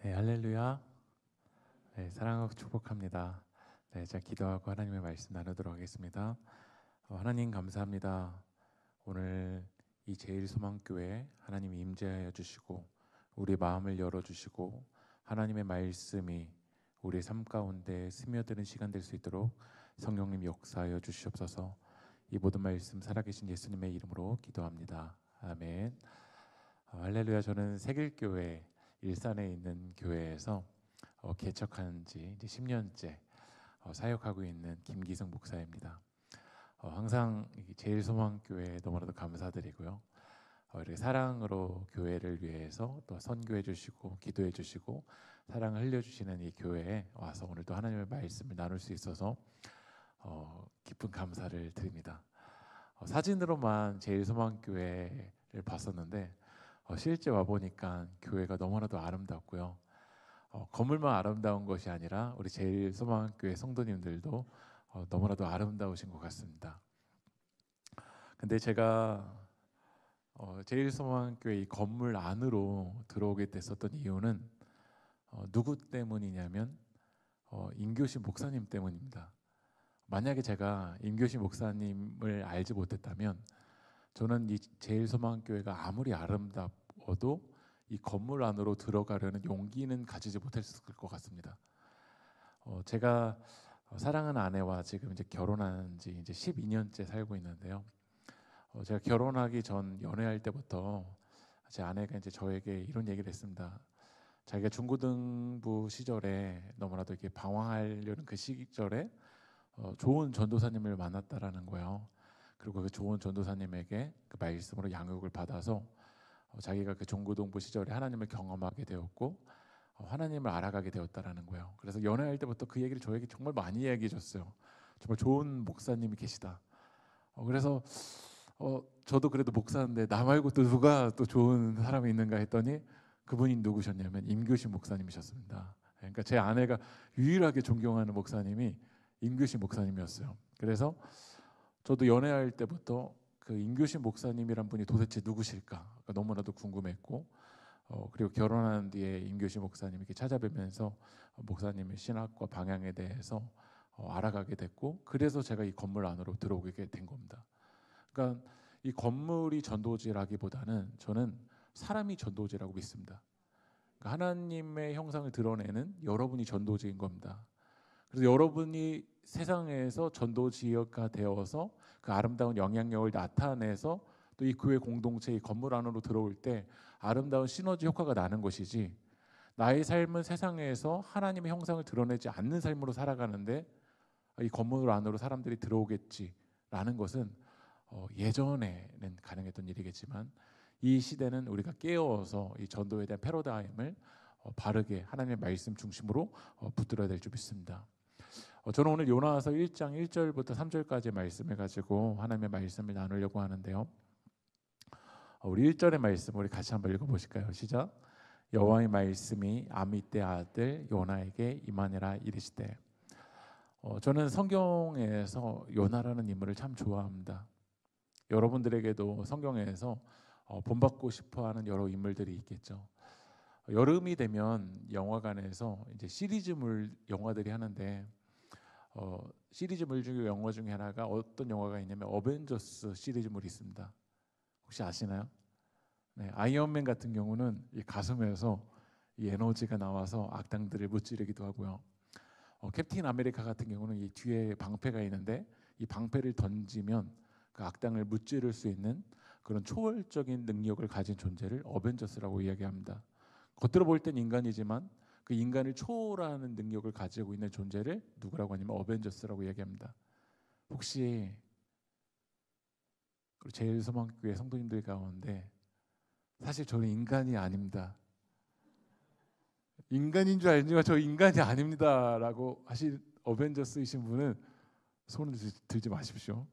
네, 할렐루야. 네, 사랑하고 축복합니다. 네, 제가 기도하고 하나님의 말씀 나누도록 하겠습니다. 하나님 감사합니다. 오늘 이 제일소망교회 하나님이 임재하여 주시고 우리 마음을 열어주시고 하나님의 말씀이 우리의 삶 가운데 스며드는 시간 될 수 있도록 성령님 역사하여 주시옵소서. 이 모든 말씀 살아계신 예수님의 이름으로 기도합니다. 아멘. 할렐루야. 저는 세길교회 일산에 있는 교회에서 개척한 지 이제 10년째 사역하고 있는 김기성 목사입니다. 항상 제일소망교회에 너무나도 감사드리고요. 이렇게 사랑으로 교회를 위해서 또 선교해 주시고 기도해 주시고 사랑을 흘려주시는 이 교회에 와서 오늘도 하나님의 말씀을 나눌 수 있어서 깊은 감사를 드립니다. 사진으로만 제일소망교회를 봤었는데 실제 와보니까 교회가 너무나도 아름답고요. 건물만 아름다운 것이 아니라 우리 제일소망교회 성도님들도 너무나도 아름다우신 것 같습니다. 근데 제가 제일소망교회 이 건물 안으로 들어오게 됐었던 이유는 누구 때문이냐면 임교신 목사님 때문입니다. 만약에 제가 임교신 목사님을 알지 못했다면 저는 이 제일소망교회가 아무리 아름다워도 이 건물 안으로 들어가려는 용기는 가지지 못했을 것 같습니다. 제가 사랑하는 아내와 지금 이제 결혼한 지 이제 12년째 살고 있는데요. 제가 결혼하기 전 연애할 때부터 제 아내가 이제 저에게 이런 얘기를 했습니다. 자기가 중고등부 시절에 너무나도 이렇게 방황하려는 그 시절에 좋은 전도사님을 만났다라는 거예요. 그리고 그 좋은 전도사님에게 그 말씀으로 양육을 받아서 자기가 그 중고등부 시절에 하나님을 경험하게 되었고 하나님을 알아가게 되었다라는 거예요. 그래서 연애할 때부터 그 얘기를 저에게 정말 많이 이야기해 줬어요. 정말 좋은 목사님이 계시다. 그래서 저도 그래도 목사인데 나 말고 또 누가 또 좋은 사람이 있는가 했더니 그분이 누구셨냐면 임교신 목사님이셨습니다. 그러니까 제 아내가 유일하게 존경하는 목사님이 임교신 목사님이었어요. 그래서 저도 연애할 때부터 그 임교신 목사님이란 분이 도대체 누구실까 너무나도 궁금했고 그리고 결혼한 뒤에 임교신 목사님 이렇게 찾아뵈면서 목사님의 신학과 방향에 대해서 알아가게 됐고 그래서 제가 이 건물 안으로 들어오게 된 겁니다. 그러니까 이 건물이 전도지라기보다는 저는 사람이 전도지라고 믿습니다. 그러니까 하나님의 형상을 드러내는 여러분이 전도지인 겁니다. 그래서 여러분이 세상에서 전도지가 되어서 그 아름다운 영향력을 나타내서 또 이 교회 공동체 이 건물 안으로 들어올 때 아름다운 시너지 효과가 나는 것이지 나의 삶은 세상에서 하나님의 형상을 드러내지 않는 삶으로 살아가는데 이 건물 안으로 사람들이 들어오겠지라는 것은 예전에는 가능했던 일이겠지만 이 시대는 우리가 깨어서 이 전도에 대한 패러다임을 바르게 하나님의 말씀 중심으로 붙들어야 될 줄 믿습니다. 저는 오늘 요나서 1장 1절부터 3절까지 말씀을 가지고 하나님의 말씀을 나누려고 하는데요. 우리 1절의 말씀 우리 같이 한번 읽어보실까요? 시작. 여호와의 말씀이 아미떼 아들 요나에게 임하니라 이르시되. 저는 성경에서 요나라는 인물을 참 좋아합니다. 여러분들에게도 성경에서 본받고 싶어하는 여러 인물들이 있겠죠. 여름이 되면 영화관에서 이제 시리즈물 영화들이 하는데 시리즈물 중에 영화 중에 하나가 어떤 영화가 있냐면 어벤져스 시리즈물이 있습니다. 혹시 아시나요? 네, 아이언맨 같은 경우는 이 가슴에서 이 에너지가 나와서 악당들을 무찌르기도 하고요. 캡틴 아메리카 같은 경우는 이 뒤에 방패가 있는데 이 방패를 던지면 그 악당을 무찌를 수 있는 그런 초월적인 능력을 가진 존재를 어벤져스라고 이야기합니다. 겉으로 볼 땐 인간이지만 그 인간을 초월하는 능력을 가지고 있는 존재를 누구라고 하냐면 어벤져스라고 이야기합니다. 혹시 제일소망교회 성도님들 가운데 사실 저는 인간이 아닙니다. 인간인 줄 알지만 저 인간이 아닙니다라고 하실 어벤져스이신 분은 손을 들지 마십시오.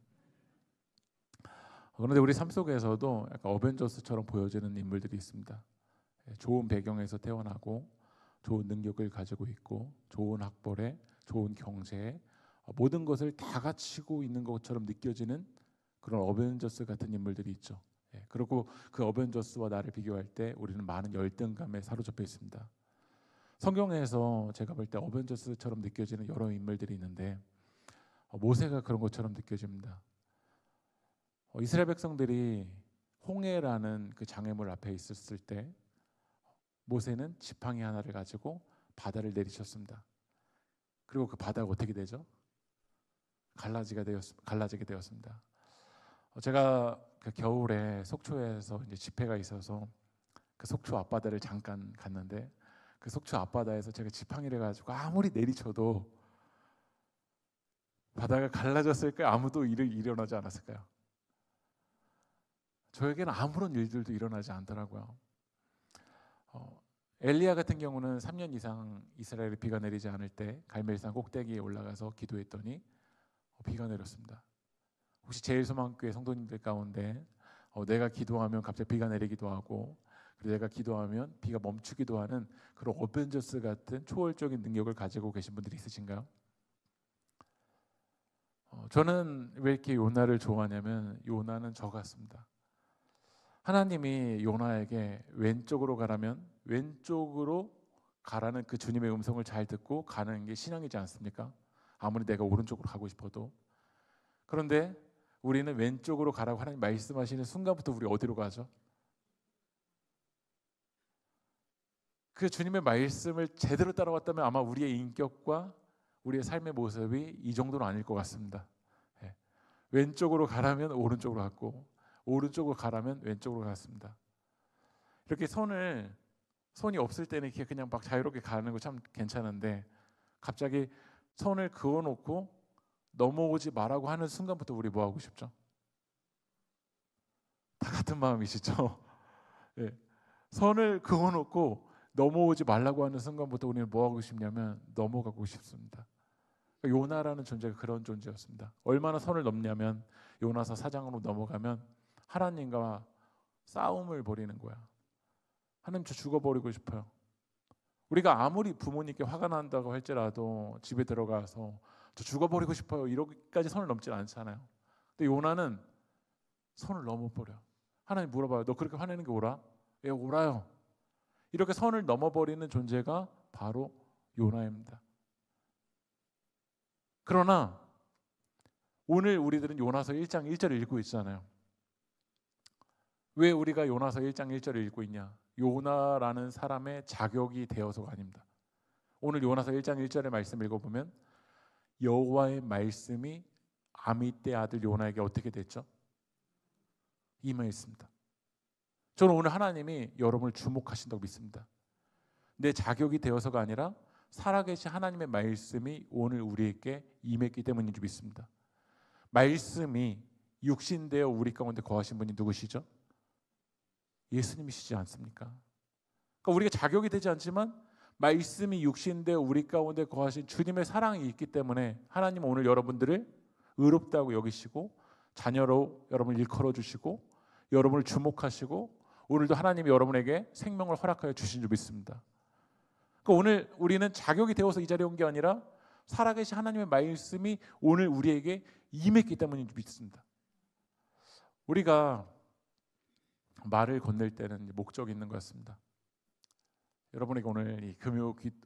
그런데 우리 삶 속에서도 약간 어벤져스처럼 보여지는 인물들이 있습니다. 좋은 배경에서 태어나고 좋은 능력을 가지고 있고 좋은 학벌에 좋은 경제에 모든 것을 다 갖추고 있는 것처럼 느껴지는 그런 어벤져스 같은 인물들이 있죠. 그리고 그 어벤져스와 나를 비교할 때 우리는 많은 열등감에 사로잡혀 있습니다. 성경에서 제가 볼 때 어벤져스처럼 느껴지는 여러 인물들이 있는데 모세가 그런 것처럼 느껴집니다. 이스라엘 백성들이 홍해라는 그 장애물 앞에 있었을 때 모세는 지팡이 하나를 가지고 바다를 내리쳤습니다. 그리고 그 바다가 어떻게 되죠? 갈라지게 되었습니다. 제가 그 겨울에 속초에서 이제 집회가 있어서 그 속초 앞바다를 잠깐 갔는데 그 속초 앞바다에서 제가 지팡이를 가지고 아무리 내리쳐도 바다가 갈라졌을까요? 아무도 일을 일어나지 않았을까요? 저에게는 아무런 일들도 일어나지 않더라고요. 엘리야 같은 경우는 3년 이상 이스라엘에 비가 내리지 않을 때 갈멜산 꼭대기에 올라가서 기도했더니 비가 내렸습니다. 혹시 제일소망교회 성도님들 가운데 내가 기도하면 갑자기 비가 내리기도 하고 그리고 내가 기도하면 비가 멈추기도 하는 그런 어벤져스 같은 초월적인 능력을 가지고 계신 분들이 있으신가요? 저는 왜 이렇게 요나를 좋아하냐면 요나는 저 같습니다. 하나님이 요나에게 왼쪽으로 가라면 왼쪽으로 가라는 그 주님의 음성을 잘 듣고 가는 게 신앙이지 않습니까? 아무리 내가 오른쪽으로 가고 싶어도. 그런데 우리는 왼쪽으로 가라고 하나님 말씀하시는 순간부터 우리 어디로 가죠? 그 주님의 말씀을 제대로 따라왔다면 아마 우리의 인격과 우리의 삶의 모습이 이 정도는 아닐 것 같습니다. 왼쪽으로 가라면 오른쪽으로 갔고 오른쪽으로 가라면 왼쪽으로 갔습니다. 이렇게 손이 없을 때는 이렇게 그냥 막 자유롭게 가는 거 참 괜찮은데 갑자기 손을 그어놓고 넘어오지 말라고 하는 순간부터 우리 뭐 하고 싶죠? 다 같은 마음이시죠? 네. 손을 그어놓고 넘어오지 말라고 하는 순간부터 우리는 뭐 하고 싶냐면 넘어가고 싶습니다. 요나라는 존재가 그런 존재였습니다. 얼마나 선을 넘냐면 요나서 4장으로 넘어가면 하나님과 싸움을 벌이는 거야. 하나님 저 죽어버리고 싶어요. 우리가 아무리 부모님께 화가 난다고 할지라도 집에 들어가서 저 죽어버리고 싶어요 이렇게까지 선을 넘지 않잖아요. 근데 요나는 선을 넘어버려. 하나님 물어봐요. 너 그렇게 화내는 게 옳아? 예, 옳아요. 이렇게 선을 넘어버리는 존재가 바로 요나입니다. 그러나 오늘 우리들은 요나서 1장 1절을 읽고 있잖아요. 왜 우리가 요나서 1장 1절을 읽고 있냐? 요나라는 사람의 자격이 되어서가 아닙니다. 오늘 요나서 1장 1절의 말씀 읽어보면 여호와의 말씀이 아미떼 아들 요나에게 어떻게 됐죠? 임하였습니다. 저는 오늘 하나님이 여러분을 주목하신다고 믿습니다. 내 자격이 되어서가 아니라 살아계신 하나님의 말씀이 오늘 우리에게 임했기 때문인 줄 믿습니다. 말씀이 육신되어 우리 가운데 거하신 분이 누구시죠? 예수님이시지 않습니까? 그러니까 우리가 자격이 되지 않지만 말씀이 육신되어 우리 가운데 거하신 주님의 사랑이 있기 때문에 하나님은 오늘 여러분들을 의롭다고 여기시고 자녀로 여러분을 일컬어 주시고 여러분을 주목하시고 오늘도 하나님이 여러분에게 생명을 허락하여 주신 줄 믿습니다. 그러니까 오늘 우리는 자격이 되어서 이 자리에 온 게 아니라 살아계신 하나님의 말씀이 오늘 우리에게 임했기 때문인 줄 믿습니다. 우리가 말을 건넬 때는 목적이 있는 것 같습니다. 여러분에게 오늘 이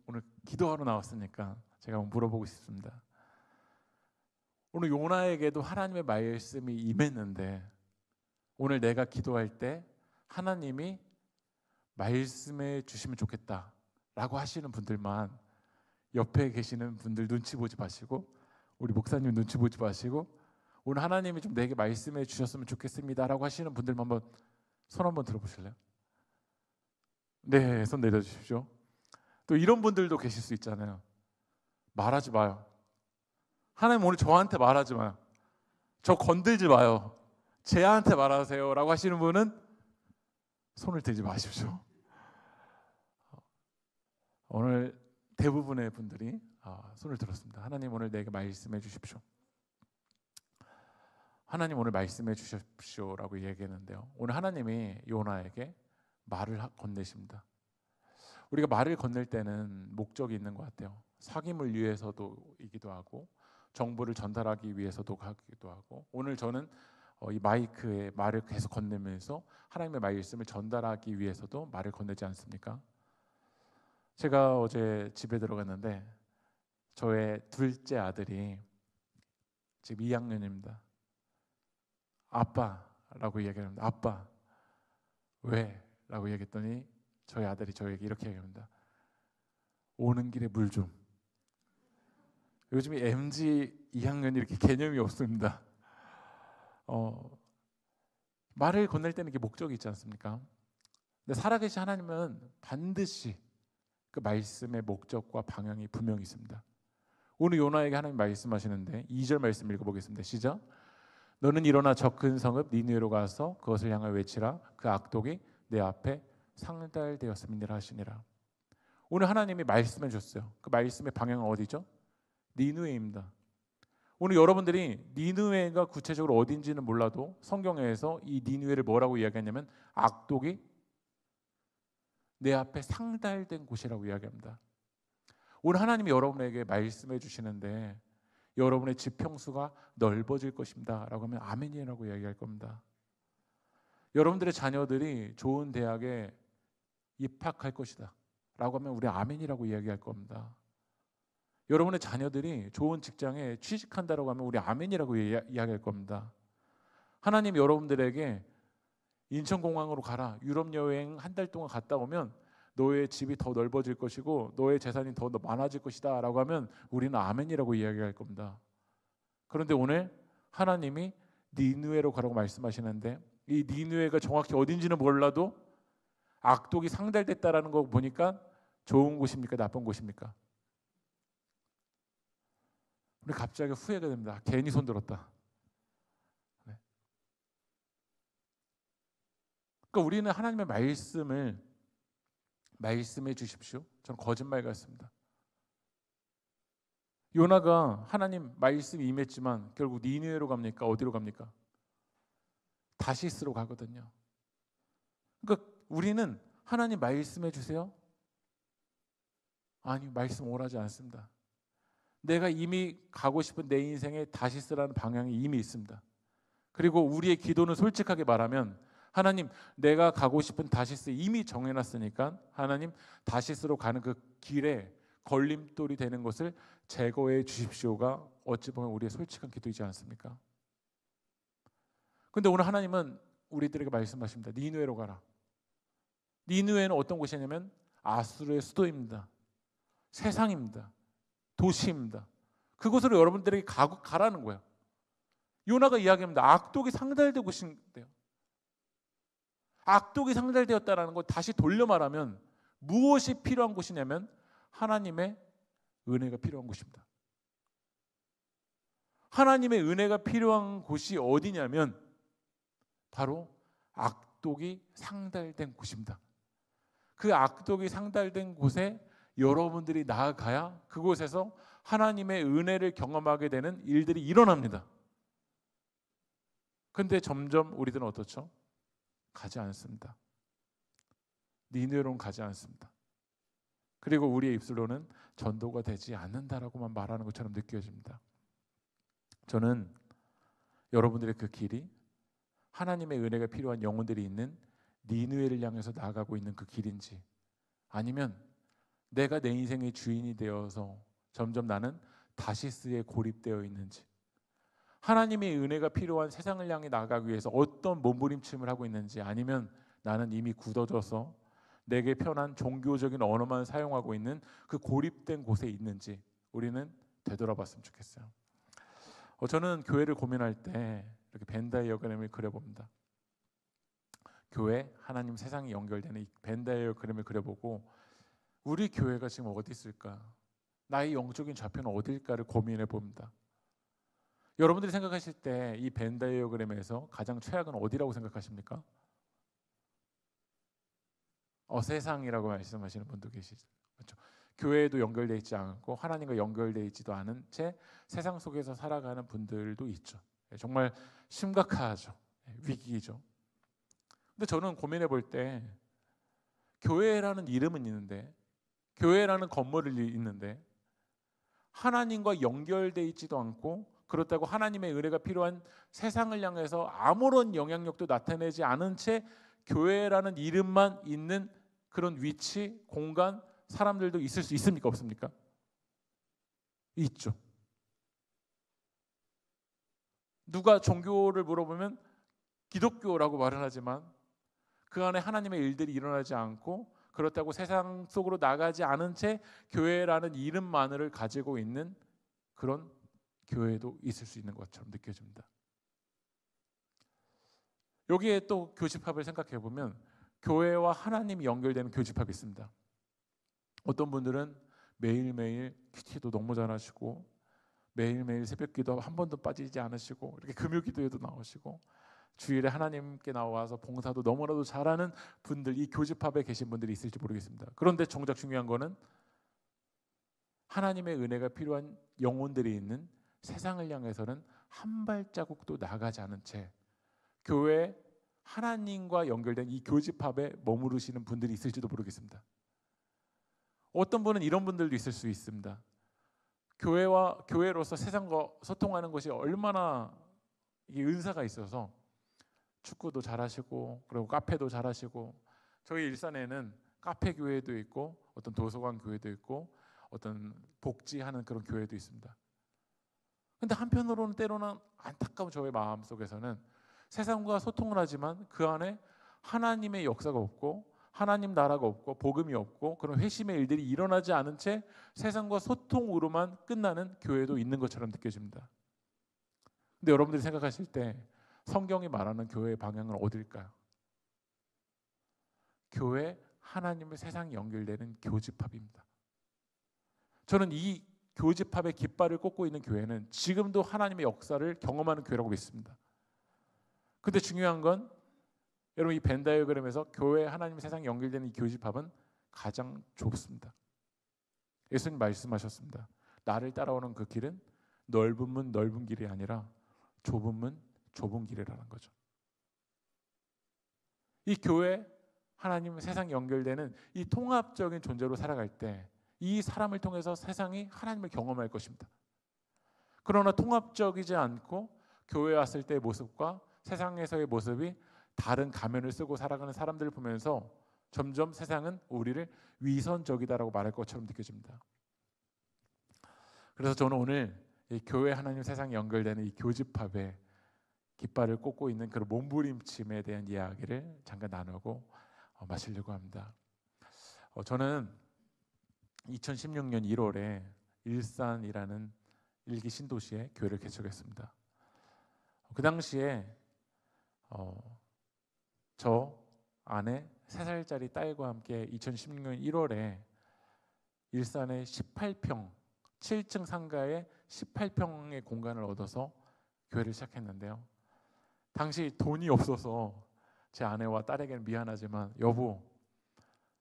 오늘 기도하러 나왔으니까 제가 한번 물어보고 싶습니다. 오늘 요나에게도 하나님의 말씀이 임했는데 오늘 내가 기도할 때 하나님이 말씀해 주시면 좋겠다라고 하시는 분들만 옆에 계시는 분들 눈치 보지 마시고 우리 목사님 눈치 보지 마시고 오늘 하나님이 좀 내게 말씀해 주셨으면 좋겠습니다라고 하시는 분들만 한번 손 한번 들어보실래요? 네, 손 내려주십시오. 또 이런 분들도 계실 수 있잖아요. 말하지 마요. 하나님 오늘 저한테 말하지 마요. 저 건들지 마요. 쟤한테 말하세요 라고 하시는 분은 손을 들지 마십시오. 오늘 대부분의 분들이 손을 들었습니다. 하나님 오늘 내게 말씀해 주십시오. 하나님 오늘 말씀해 주십시오라고 얘기했는데요. 오늘 하나님이 요나에게 말을 건네십니다. 우리가 말을 건넬 때는 목적이 있는 것 같아요. 사귐을 위해서도이기도 하고 정보를 전달하기 위해서도 하기도 하고 오늘 저는 이 마이크에 말을 계속 건네면서 하나님의 말씀을 전달하기 위해서도 말을 건네지 않습니까? 제가 어제 집에 들어갔는데 저의 둘째 아들이 지금 2학년입니다. 아빠라고 이야기합니다. 아빠, 왜? 라고 얘기했더니 저희 아들이 저에게 이렇게 얘기합니다. 오는 길에 물 좀. 요즘에 MZ 2학년이 이렇게 개념이 없습니다. 말을 건넬 때는 이게 목적이 있지 않습니까? 근데 살아계신 하나님은 반드시 그 말씀의 목적과 방향이 분명히 있습니다. 오늘 요나에게 하나님 말씀하시는데 2절 말씀 읽어보겠습니다. 시작. 너는 일어나 저 큰 성읍 니느웨로 가서 그것을 향하여 외치라. 그 악독이 내 앞에 상달되었음이니라 하시니라. 오늘 하나님이 말씀해 주셨어요. 그 말씀의 방향은 어디죠? 니느웨입니다. 오늘 여러분들이 니느웨가 구체적으로 어딘지는 몰라도 성경에서 이 니느웨를 뭐라고 이야기하냐면 악독이 내 앞에 상달된 곳이라고 이야기합니다. 오늘 하나님이 여러분에게 말씀해 주시는데 여러분의 지평수가 넓어질 것입니다 라고 하면 아멘이라고 이야기할 겁니다. 여러분들의 자녀들이 좋은 대학에 입학할 것이다 라고 하면 우리 아멘이라고 이야기할 겁니다. 여러분의 자녀들이 좋은 직장에 취직한다라고 하면 우리 아멘이라고 이야기할 겁니다. 하나님 여러분들에게 인천공항으로 가라, 유럽 여행 한 달 동안 갔다 오면 너의 집이 더 넓어질 것이고 너의 재산이 더 많아질 것이다 라고 하면 우리는 아멘이라고 이야기할 겁니다. 그런데 오늘 하나님이 니느웨로 가라고 말씀하시는데 이 니느웨가 정확히 어딘지는 몰라도 악독이 상달됐다라는 거 보니까 좋은 곳입니까? 나쁜 곳입니까? 우리 갑자기 후회가 됩니다. 괜히 손 들었다. 네. 그러니까 우리는 하나님의 말씀해 주십시오. 저는 거짓말 같습니다. 요나가 하나님 말씀이 임했지만 결국 니느웨로 갑니까? 어디로 갑니까? 다시스로 가거든요. 그러니까 우리는 하나님 말씀해 주세요. 아니, 말씀 오라지 않습니다. 내가 이미 가고 싶은 내 인생에 다시스라는 방향이 이미 있습니다. 그리고 우리의 기도는 솔직하게 말하면 하나님, 내가 가고 싶은 다시스 이미 정해놨으니까 하나님 다시스로 가는 그 길에 걸림돌이 되는 것을 제거해 주십시오가 어찌 보면 우리의 솔직한 기도이지 않습니까? 그런데 오늘 하나님은 우리들에게 말씀하십니다. 니느웨로 가라. 니느웨는 어떤 곳이냐면 아수르의 수도입니다. 세상입니다. 도시입니다. 그곳으로 여러분들에게 가라는 거예요. 요나가 이야기합니다. 악독이 상달되고 싶대요. 악독이 상달되었다는 걸 다시 돌려 말하면 무엇이 필요한 곳이냐면 하나님의 은혜가 필요한 곳입니다. 하나님의 은혜가 필요한 곳이 어디냐면 바로 악독이 상달된 곳입니다. 그 악독이 상달된 곳에 여러분들이 나아가야 그곳에서 하나님의 은혜를 경험하게 되는 일들이 일어납니다. 그런데 점점 우리들은 어떻죠? 가지 않습니다. 니느웨로는 가지 않습니다. 그리고 우리의 입술로는 전도가 되지 않는다라고만 말하는 것처럼 느껴집니다. 저는 여러분들의 그 길이 하나님의 은혜가 필요한 영혼들이 있는 니느웨를 향해서 나아가고 있는 그 길인지 아니면 내가 내 인생의 주인이 되어서 점점 나는 다시스에 고립되어 있는지 하나님의 은혜가 필요한 세상을 향해 나아가기 위해서 어떤 몸부림침을 하고 있는지 아니면 나는 이미 굳어져서 내게 편한 종교적인 언어만 사용하고 있는 그 고립된 곳에 있는지 우리는 되돌아봤으면 좋겠어요. 저는 교회를 고민할 때 이렇게 벤 다이어그램을 그려봅니다. 교회, 하나님, 세상이 연결되는 이 벤 다이어그램을 그려보고 우리 교회가 지금 어디 있을까? 나의 영적인 좌표는 어딜까를 고민해 봅니다. 여러분들이 생각하실 때 이 벤 다이어그램에서 가장 최악은 어디라고 생각하십니까? 세상이라고 말씀하시는 분도 계시죠. 그렇죠? 교회에도 연결되어 있지 않고 하나님과 연결되어 있지도 않은 채 세상 속에서 살아가는 분들도 있죠. 정말 심각하죠. 위기죠. 근데 저는 고민해 볼 때 교회라는 이름은 있는데 교회라는 건물이 있는데 하나님과 연결되어 있지도 않고 그렇다고 하나님의 은혜가 필요한 세상을 향해서 아무런 영향력도 나타내지 않은 채 교회라는 이름만 있는 그런 위치, 공간, 사람들도 있을 수 있습니까? 없습니까? 있죠. 누가 종교를 물어보면 기독교라고 말을 하지만 그 안에 하나님의 일들이 일어나지 않고 그렇다고 세상 속으로 나가지 않은 채 교회라는 이름만을 가지고 있는 그런 교회도 있을 수 있는 것처럼 느껴집니다. 여기에 또 교집합을 생각해 보면 교회와 하나님이 연결되는 교집합이 있습니다. 어떤 분들은 매일매일 큐티도 너무 잘하시고 매일매일 새벽기도 한 번도 빠지지 않으시고 이렇게 금요기도에도 나오시고 주일에 하나님께 나와서 봉사도 너무나도 잘하는 분들, 이 교집합에 계신 분들이 있을지 모르겠습니다. 그런데 정작 중요한 거는 하나님의 은혜가 필요한 영혼들이 있는 세상을 향해서는 한 발자국도 나가지 않은 채 교회 하나님과 연결된 이 교집합에 머무르시는 분들이 있을지도 모르겠습니다. 어떤 분은 이런 분들도 있을 수 있습니다. 교회로서 세상과 소통하는 것이 얼마나 이게 은사가 있어서 축구도 잘하시고 그리고 카페도 잘하시고 저희 일산에는 카페 교회도 있고 어떤 도서관 교회도 있고 어떤 복지하는 그런 교회도 있습니다. 근데 한편으로는 때로는 안타까운 저의 마음 속에서는 세상과 소통을 하지만 그 안에 하나님의 역사가 없고 하나님 나라가 없고 복음이 없고 그런 회심의 일들이 일어나지 않은 채 세상과 소통으로만 끝나는 교회도 있는 것처럼 느껴집니다. 근데 여러분들이 생각하실 때 성경이 말하는 교회의 방향은 어딜까요? 교회, 하나님의 세상이 연결되는 교집합입니다. 저는 이 교집합의 깃발을 꽂고 있는 교회는 지금도 하나님의 역사를 경험하는 교회라고 믿습니다. 근데 중요한 건 여러분 이 벤 다이어그램에서 교회, 하나님, 세상이 연결되는 이 교집합은 가장 좁습니다. 예수님 말씀하셨습니다. 나를 따라오는 그 길은 넓은 문 넓은 길이 아니라 좁은 문 좁은 길이라는 거죠. 이 교회, 하나님, 세상이 연결되는 이 통합적인 존재로 살아갈 때 이 사람을 통해서 세상이 하나님을 경험할 것입니다. 그러나 통합적이지 않고 교회에 왔을 때의 모습과 세상에서의 모습이 다른 가면을 쓰고 살아가는 사람들을 보면서 점점 세상은 우리를 위선적이다라고 말할 것처럼 느껴집니다. 그래서 저는 오늘 이 교회, 하나님, 세상이 연결되는 이 교집합에 깃발을 꽂고 있는 그런 몸부림침에 대한 이야기를 잠깐 나누고 마치려고 합니다. 저는 2016년 1월에 일산이라는 일기 신도시에 교회를 개척했습니다. 그 당시에 저 아내 3살짜리 딸과 함께 2016년 1월에 일산의 18평 7층 상가에 18평의 공간을 얻어서 교회를 시작했는데요. 당시 돈이 없어서 제 아내와 딸에게는 미안하지만 여보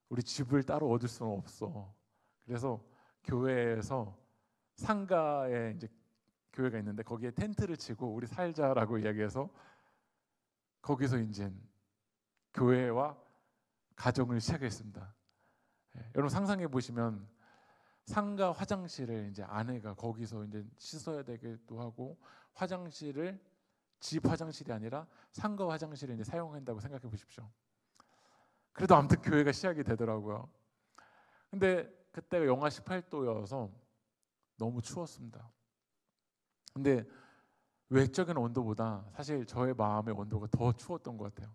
우리 집을 따로 얻을 수는 없어. 그래서 교회에서 상가에 이제 교회가 있는데 거기에 텐트를 치고 우리 살자라고 이야기해서 거기서 이제 교회와 가정을 시작했습니다. 여러분 상상해 보시면 상가 화장실을 이제 아내가 거기서 이제 씻어야 되기도 하고 화장실을 집 화장실이 아니라 상가 화장실을 이제 사용한다고 생각해 보십시오. 그래도 아무튼 교회가 시작이 되더라고요. 근데 그때가 영하 18도여서 너무 추웠습니다. 근데 외적인 온도보다 사실 저의 마음의 온도가 더 추웠던 것 같아요.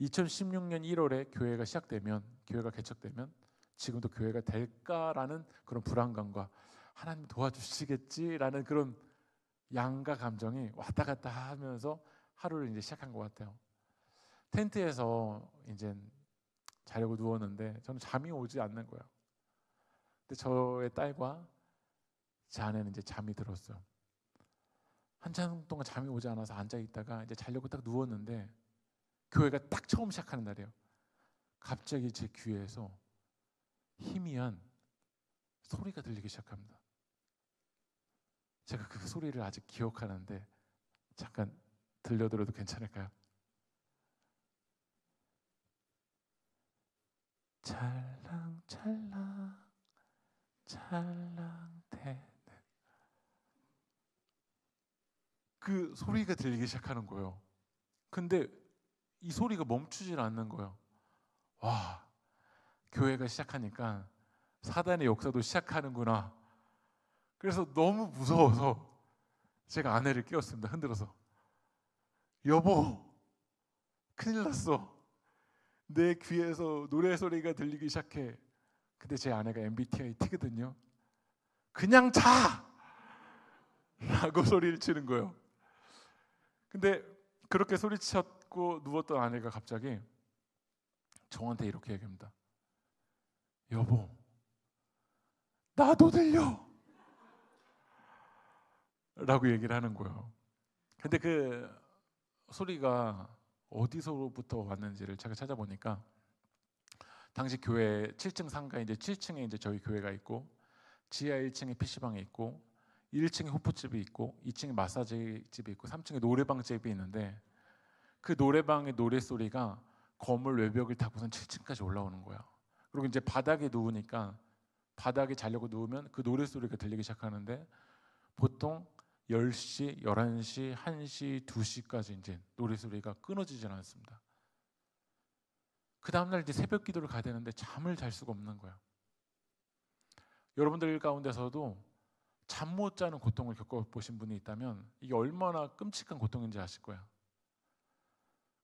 2016년 1월에 교회가 시작되면, 교회가 개척되면 지금도 교회가 될까라는 그런 불안감과 하나님 도와주시겠지라는 그런 양가 감정이 왔다 갔다 하면서 하루를 이제 시작한 것 같아요. 텐트에서 이제 자려고 누웠는데 저는 잠이 오지 않는 거예요. 근데 저의 딸과 제 아내는 이제 잠이 들었어요. 한참 동안 잠이 오지 않아서 앉아 있다가 이제 자려고 딱 누웠는데 교회가 딱 처음 시작하는 날이에요. 갑자기 제 귀에서 희미한 소리가 들리기 시작합니다. 제가 그 소리를 아직 기억하는데 잠깐 들려드려도 괜찮을까요? 찰랑찰랑 찰랑대는 그 소리가 들리기 시작하는 거예요. 근데 이 소리가 멈추질 않는 거예요. 와, 교회가 시작하니까 사단의 역사도 시작하는구나. 그래서 너무 무서워서 제가 아내를 깨웠습니다. 흔들어서. 여보, 큰일 났어. 내 귀에서 노래 소리가 들리기 시작해. 근데 제 아내가 MBTI T거든요. 그냥 자! 라고 소리를 치는 거예요. 근데 그렇게 소리쳤고 누웠던 아내가 갑자기 저한테 이렇게 얘기합니다. 여보, 나도 들려! 라고 얘기를 하는 거예요. 근데 그 소리가 어디서부터 왔는지를 제가 찾아보니까 당시 교회 7층 상가에 이제 7층에 이제 저희 교회가 있고 지하 1층에 PC방이 있고 1층에 호프집이 있고 2층에 마사지집이 있고 3층에 노래방집이 있는데 그 노래방의 노래소리가 건물 외벽을 타고선 7층까지 올라오는 거야. 그리고 이제 바닥에 누우니까 바닥에 자려고 누우면 그 노래소리가 들리기 시작하는데 보통 10시, 11시, 1시, 2시까지 이제 노래소리가 끊어지질 않습니다. 그 다음날 이제 새벽 기도를 가야 되는데 잠을 잘 수가 없는 거예요. 여러분들 가운데서도 잠 못 자는 고통을 겪어보신 분이 있다면 이게 얼마나 끔찍한 고통인지 아실 거예요.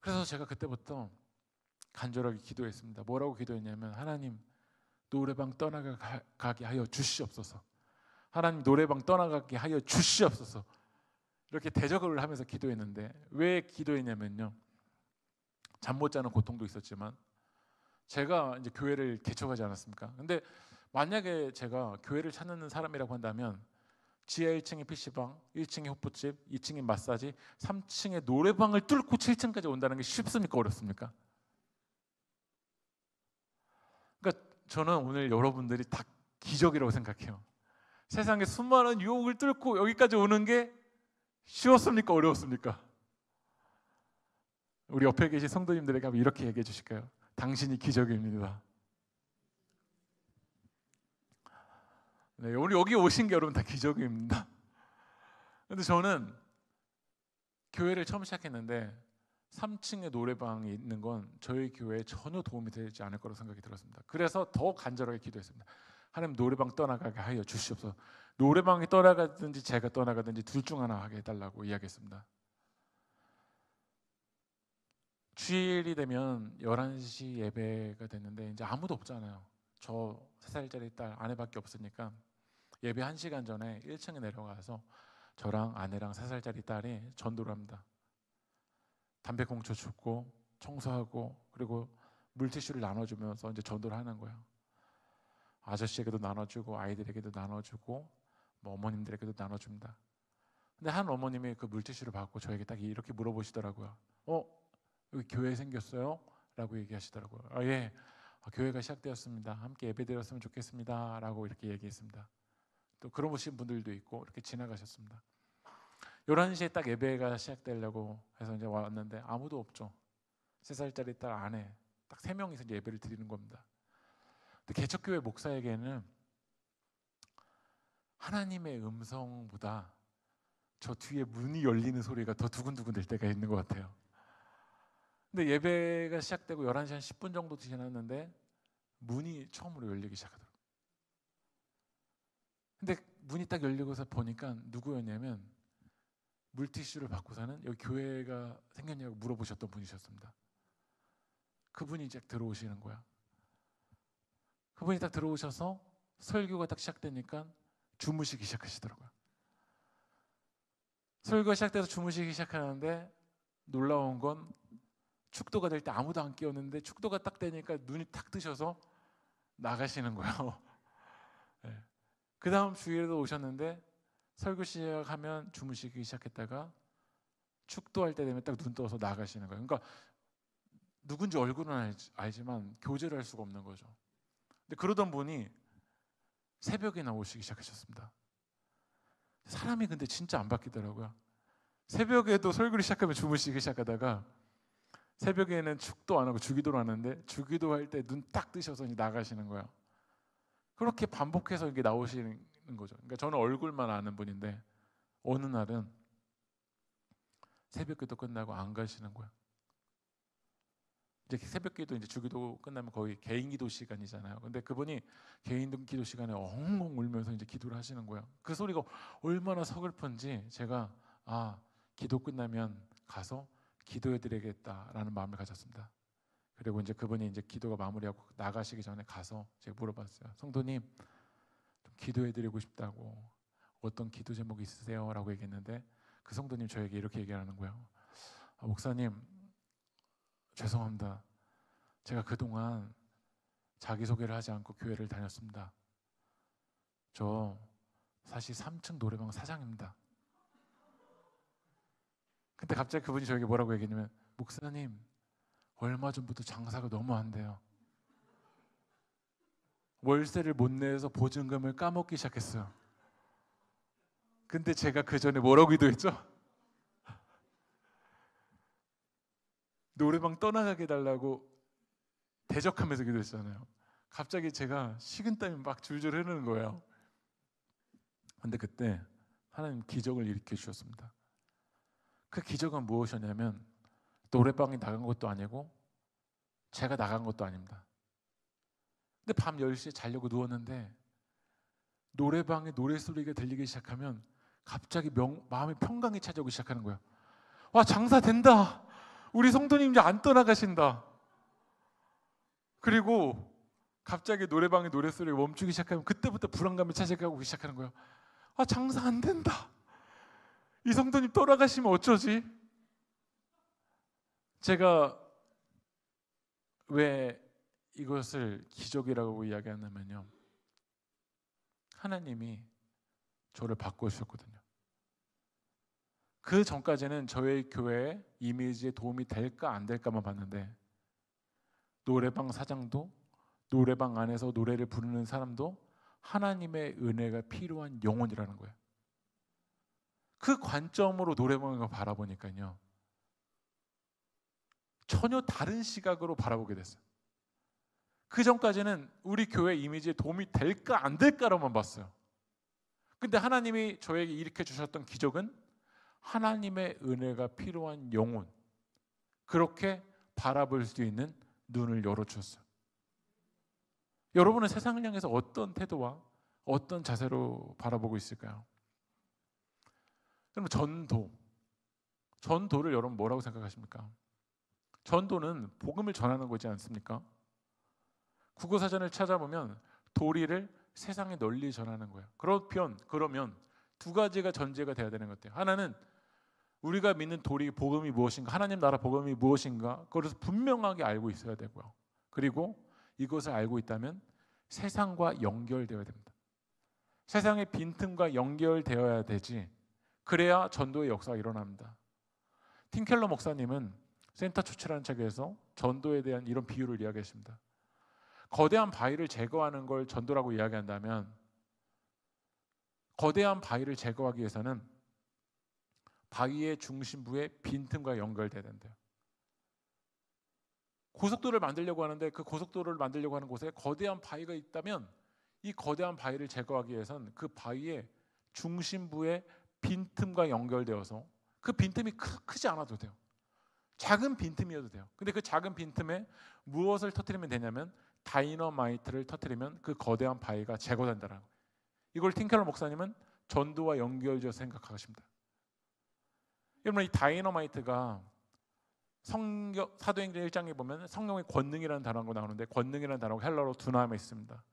그래서 제가 그때부터 간절하게 기도했습니다. 뭐라고 기도했냐면 하나님 노래방 떠나가게 하여 주시옵소서. 하나님 노래방 떠나가게 하여 주시옵소서. 이렇게 대적을 하면서 기도했는데 왜 기도했냐면요. 잠 못 자는 고통도 있었지만 제가 이제 교회를 개척하지 않았습니까? 근데 만약에 제가 교회를 찾는 사람이라고 한다면 지하 1층에 PC방, 1층에 호프집, 2층에 마사지, 3층에 노래방을 뚫고 7층까지 온다는 게 쉽습니까? 어렵습니까? 그러니까 저는 오늘 여러분들이 다 기적이라고 생각해요. 세상에 수많은 유혹을 뚫고 여기까지 오는 게 쉬웠습니까? 어려웠습니까? 우리 옆에 계신 성도님들에게 한번 이렇게 얘기해 주실까요? 당신이 기적입니다. 네, 오늘 여기 오신 게 여러분 다 기적입니다. 근데 저는 교회를 처음 시작했는데 3층에 노래방이 있는 건 저희 교회에 전혀 도움이 되지 않을 거라고 생각이 들었습니다. 그래서 더 간절하게 기도했습니다. 하나님 노래방 떠나가게 하여 주시옵소서. 노래방이 떠나가든지 제가 떠나가든지 둘 중 하나 하게 해달라고 이야기했습니다. 주일이 되면 11시 예배가 됐는데 이제 아무도 없잖아요. 저 3살짜리 딸 아내밖에 없으니까 예배 1시간 전에 1층에 내려가서 저랑 아내랑 3살짜리 딸이 전도를 합니다. 담배꽁초 줍고 청소하고 그리고 물티슈를 나눠주면서 이제 전도를 하는 거예요. 아저씨에게도 나눠주고 아이들에게도 나눠주고 뭐 어머님들에게도 나눠줍니다. 근데 한 어머님이 그 물티슈를 받고 저에게 딱 이렇게 물어보시더라고요. 여기 교회 생겼어요? 라고 얘기하시더라고요. 예, 교회가 시작되었습니다. 함께 예배드렸으면 좋겠습니다. 라고 이렇게 얘기했습니다. 또 그런 보신 분들도 있고 이렇게 지나가셨습니다. 11시에 딱 예배가 시작되려고 해서 이제 왔는데 아무도 없죠. 3살짜리 딸 아내 딱 3명이서 이제 예배를 드리는 겁니다. 근데 개척교회 목사에게는 하나님의 음성보다 저 뒤에 문이 열리는 소리가 더 두근두근 될 때가 있는 것 같아요. 근데 예배가 시작되고 11시 한 10분 정도 지났는데 문이 처음으로 열리기 시작하더라고요. 근데 문이 딱 열리고서 보니까 누구였냐면 물티슈를 받고서는 여기 교회가 생겼냐고 물어보셨던 분이셨습니다. 그분이 이제 들어오시는 거야. 그분이 딱 들어오셔서 설교가 딱 시작되니까 주무시기 시작하시더라고요. 설교가 시작돼서 주무시기 시작하는데 놀라운 건 축도가 될 때 아무도 안 깨웠는데 축도가 딱 되니까 눈이 탁 뜨셔서 나가시는 거예요. 네. 그 다음 주일에도 오셨는데 설교 시작하면 주무시기 시작했다가 축도할 때 되면 딱 눈 떠서 나가시는 거예요. 그러니까 누군지 얼굴은 알지만 교제를 할 수가 없는 거죠. 근데 그러던 분이 새벽에 나오시기 시작하셨습니다. 사람이 근데 진짜 안 바뀌더라고요. 새벽에도 설교를 시작하면 주무시기 시작하다가 새벽에는 축도 안 하고 주기도를 하는데 주기도할 때 눈 딱 뜨셔서 나가시는 거예요. 그렇게 반복해서 이게 나오시는 거죠. 그러니까 저는 얼굴만 아는 분인데 어느 날은 새벽기도 끝나고 안 가시는 거예요. 이제 새벽기도 이제 주기도 끝나면 거의 개인 기도 시간이잖아요. 근데 그분이 개인 기도 시간에 엉엉 울면서 이제 기도를 하시는 거예요. 그 소리가 얼마나 서글픈지 제가 기도 끝나면 가서 기도해 드리겠다라는 마음을 가졌습니다. 그리고 이제 그분이 이제 기도가 마무리하고 나가시기 전에 가서 제가 물어봤어요. 성도님, 좀 기도해 드리고 싶다고, 어떤 기도 제목이 있으세요? 라고 얘기했는데 그 성도님 저에게 이렇게 얘기하는 거예요. 목사님, 죄송합니다. 제가 그동안 자기소개를 하지 않고 교회를 다녔습니다. 저 사실 3층 노래방 사장입니다. 근데 갑자기 그분이 저에게 뭐라고 얘기했냐면, 목사님, 얼마 전부터 장사가 너무 안 돼요. 월세를 못 내서 보증금을 까먹기 시작했어요. 근데 제가 그 전에 뭐라고 기도했죠? 노래방 떠나가게 해달라고 대적하면서 기도했잖아요. 갑자기 제가 식은땀이 막 줄줄 흐르는 거예요. 근데 그때 하나님 기적을 일으켜 주셨습니다. 그 기적은 무엇이었냐면 노래방에 나간 것도 아니고 제가 나간 것도 아닙니다. 근데 밤 10시에 자려고 누웠는데 노래방에 노래소리가 들리기 시작하면 갑자기 마음의 평강이 찾아오기 시작하는 거예요. 와, 장사 된다. 우리 성도님 이제 안 떠나가신다. 그리고 갑자기 노래방의 노래소리가 멈추기 시작하면 그때부터 불안감이 찾아오기 시작하는 거예요. 장사 안 된다. 이 성도님 떠나가시면 어쩌지? 제가 왜 이것을 기적이라고 이야기하냐면요, 하나님이 저를 바꿔주셨거든요. 그 전까지는 저의 교회 이미지에 도움이 될까 안 될까만 봤는데 노래방 사장도, 노래방 안에서 노래를 부르는 사람도 하나님의 은혜가 필요한 영혼이라는 거예요. 그 관점으로 노래방을 바라보니까요, 전혀 다른 시각으로 바라보게 됐어요. 그 전까지는 우리 교회 이미지에 도움이 될까 안 될까로만 봤어요. 근데 하나님이 저에게 일으켜 주셨던 기적은 하나님의 은혜가 필요한 영혼, 그렇게 바라볼 수 있는 눈을 열어주셨어요. 여러분은 세상을 향해서 어떤 태도와 어떤 자세로 바라보고 있을까요? 그럼 전도를 여러분 뭐라고 생각하십니까? 전도는 복음을 전하는 거지 않습니까? 국어사전을 찾아보면 도리를 세상에 널리 전하는 거예요. 그러면 두 가지가 전제가 돼야 되는 것 같아요. 하나는 우리가 믿는 도리 복음이 무엇인가, 하나님 나라 복음이 무엇인가, 그것을 분명하게 알고 있어야 되고요. 그리고 이것을 알고 있다면 세상과 연결되어야 됩니다. 세상의 빈틈과 연결되어야 되지, 그래야 전도의 역사가 일어납니다. 팀켈러 목사님은 센터 초치라는 책에서 전도에 대한 이런 비유를 이야기했습니다. 거대한 바위를 제거하는 걸 전도라고 이야기한다면, 거대한 바위를 제거하기 위해서는 바위의 중심부에 빈틈과 연결돼야 된대요. 고속도로를 만들려고 하는데 그 고속도로를 만들려고 하는 곳에 거대한 바위가 있다면 이 거대한 바위를 제거하기 위해서는 그 바위의 중심부에 빈틈과 연결되어서 그 빈틈이 크지 않아도 돼요. 작은 빈틈이어도 돼요. 근데 그 작은 빈틈에 무엇을 터뜨리면 되냐면 다이너마이트를 터뜨리면 그 거대한 바위가 제거된다는 거예요. 이걸 틴켈러 목사님은 전도와 연결지어서 생각하십니다. 여러분, 이 다이너마이트가 사도행전 1장에 보면 성령의 권능이라는 단어가 나오는데, 권능이라는 단어가 헬라어로 두나미스 있습니다.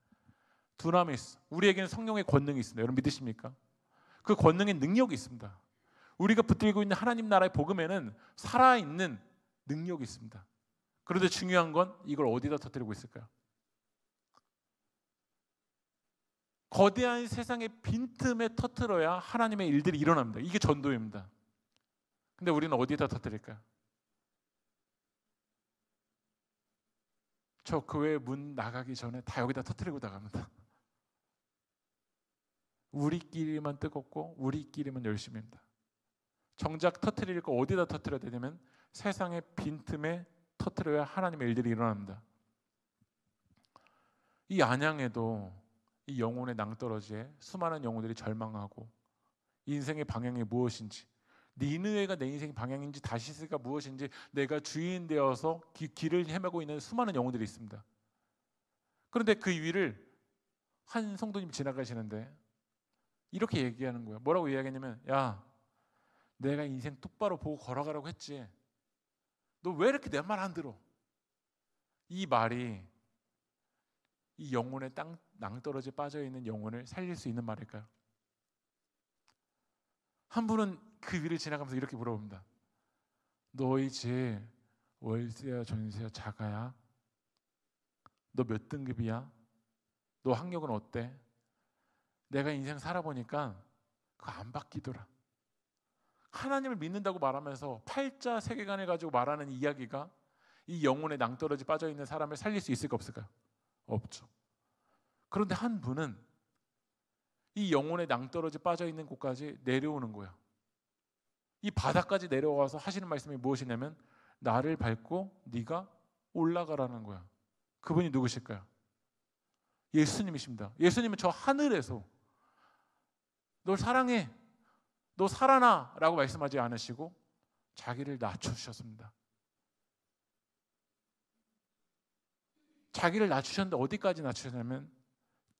두나미스, 우리에게는 성령의 권능이 있습니다. 여러분 믿으십니까? 그 권능의 능력이 있습니다. 우리가 붙들고 있는 하나님 나라의 복음에는 살아있는 능력이 있습니다. 그런데 중요한 건 이걸 어디다 터뜨리고 있을까요? 거대한 세상의 빈틈에 터뜨려야 하나님의 일들이 일어납니다. 이게 전도입니다. 근데 우리는 어디다 터뜨릴까요? 저 교회 문 나가기 전에 다 여기다 터뜨리고 나갑니다. 우리끼리만 뜨겁고 우리끼리만 열심히 합니다. 정작 터뜨릴 거 어디다 터뜨려야 되냐면 세상의 빈틈에 터뜨려야 하나님의 일들이 일어납니다. 이 안양에도 이 영혼의 낭떠러지에 수많은 영혼들이 절망하고 인생의 방향이 무엇인지, 니느웨가 내 인생 방향인지 다시스가 무엇인지 내가 주인 되어서 길을 헤매고 있는 수많은 영혼들이 있습니다. 그런데 그 위를 한 성도님이 지나가시는데 이렇게 얘기하는 거예요. 뭐라고 이야기했냐면, 야, 내가 인생 똑바로 보고 걸어가라고 했지. 너 왜 이렇게 내 말 안 들어? 이 말이 이 영혼의 낭떠러지 빠져있는 영혼을 살릴 수 있는 말일까요? 한 분은 그 위를 지나가면서 이렇게 물어봅니다. 너희 집 월세야 전세야 자가야? 너 몇 등급이야? 너 학력은 어때? 내가 인생 살아보니까 그거 안 바뀌더라. 하나님을 믿는다고 말하면서 팔자 세계관을 가지고 말하는 이야기가 이 영혼의 낭떠러지 빠져있는 사람을 살릴 수 있을까 없을까요? 없죠. 그런데 한 분은 이 영혼의 낭떠러지 빠져있는 곳까지 내려오는 거예요. 이 바닥까지 내려와서 하시는 말씀이 무엇이냐면 나를 밟고 네가 올라가라는 거야. 그분이 누구실까요? 예수님이십니다. 예수님은 저 하늘에서 널 사랑해, 너 살아나 라고 말씀하지 않으시고 자기를 낮추셨습니다. 자기를 낮추셨는데 어디까지 낮추셨냐면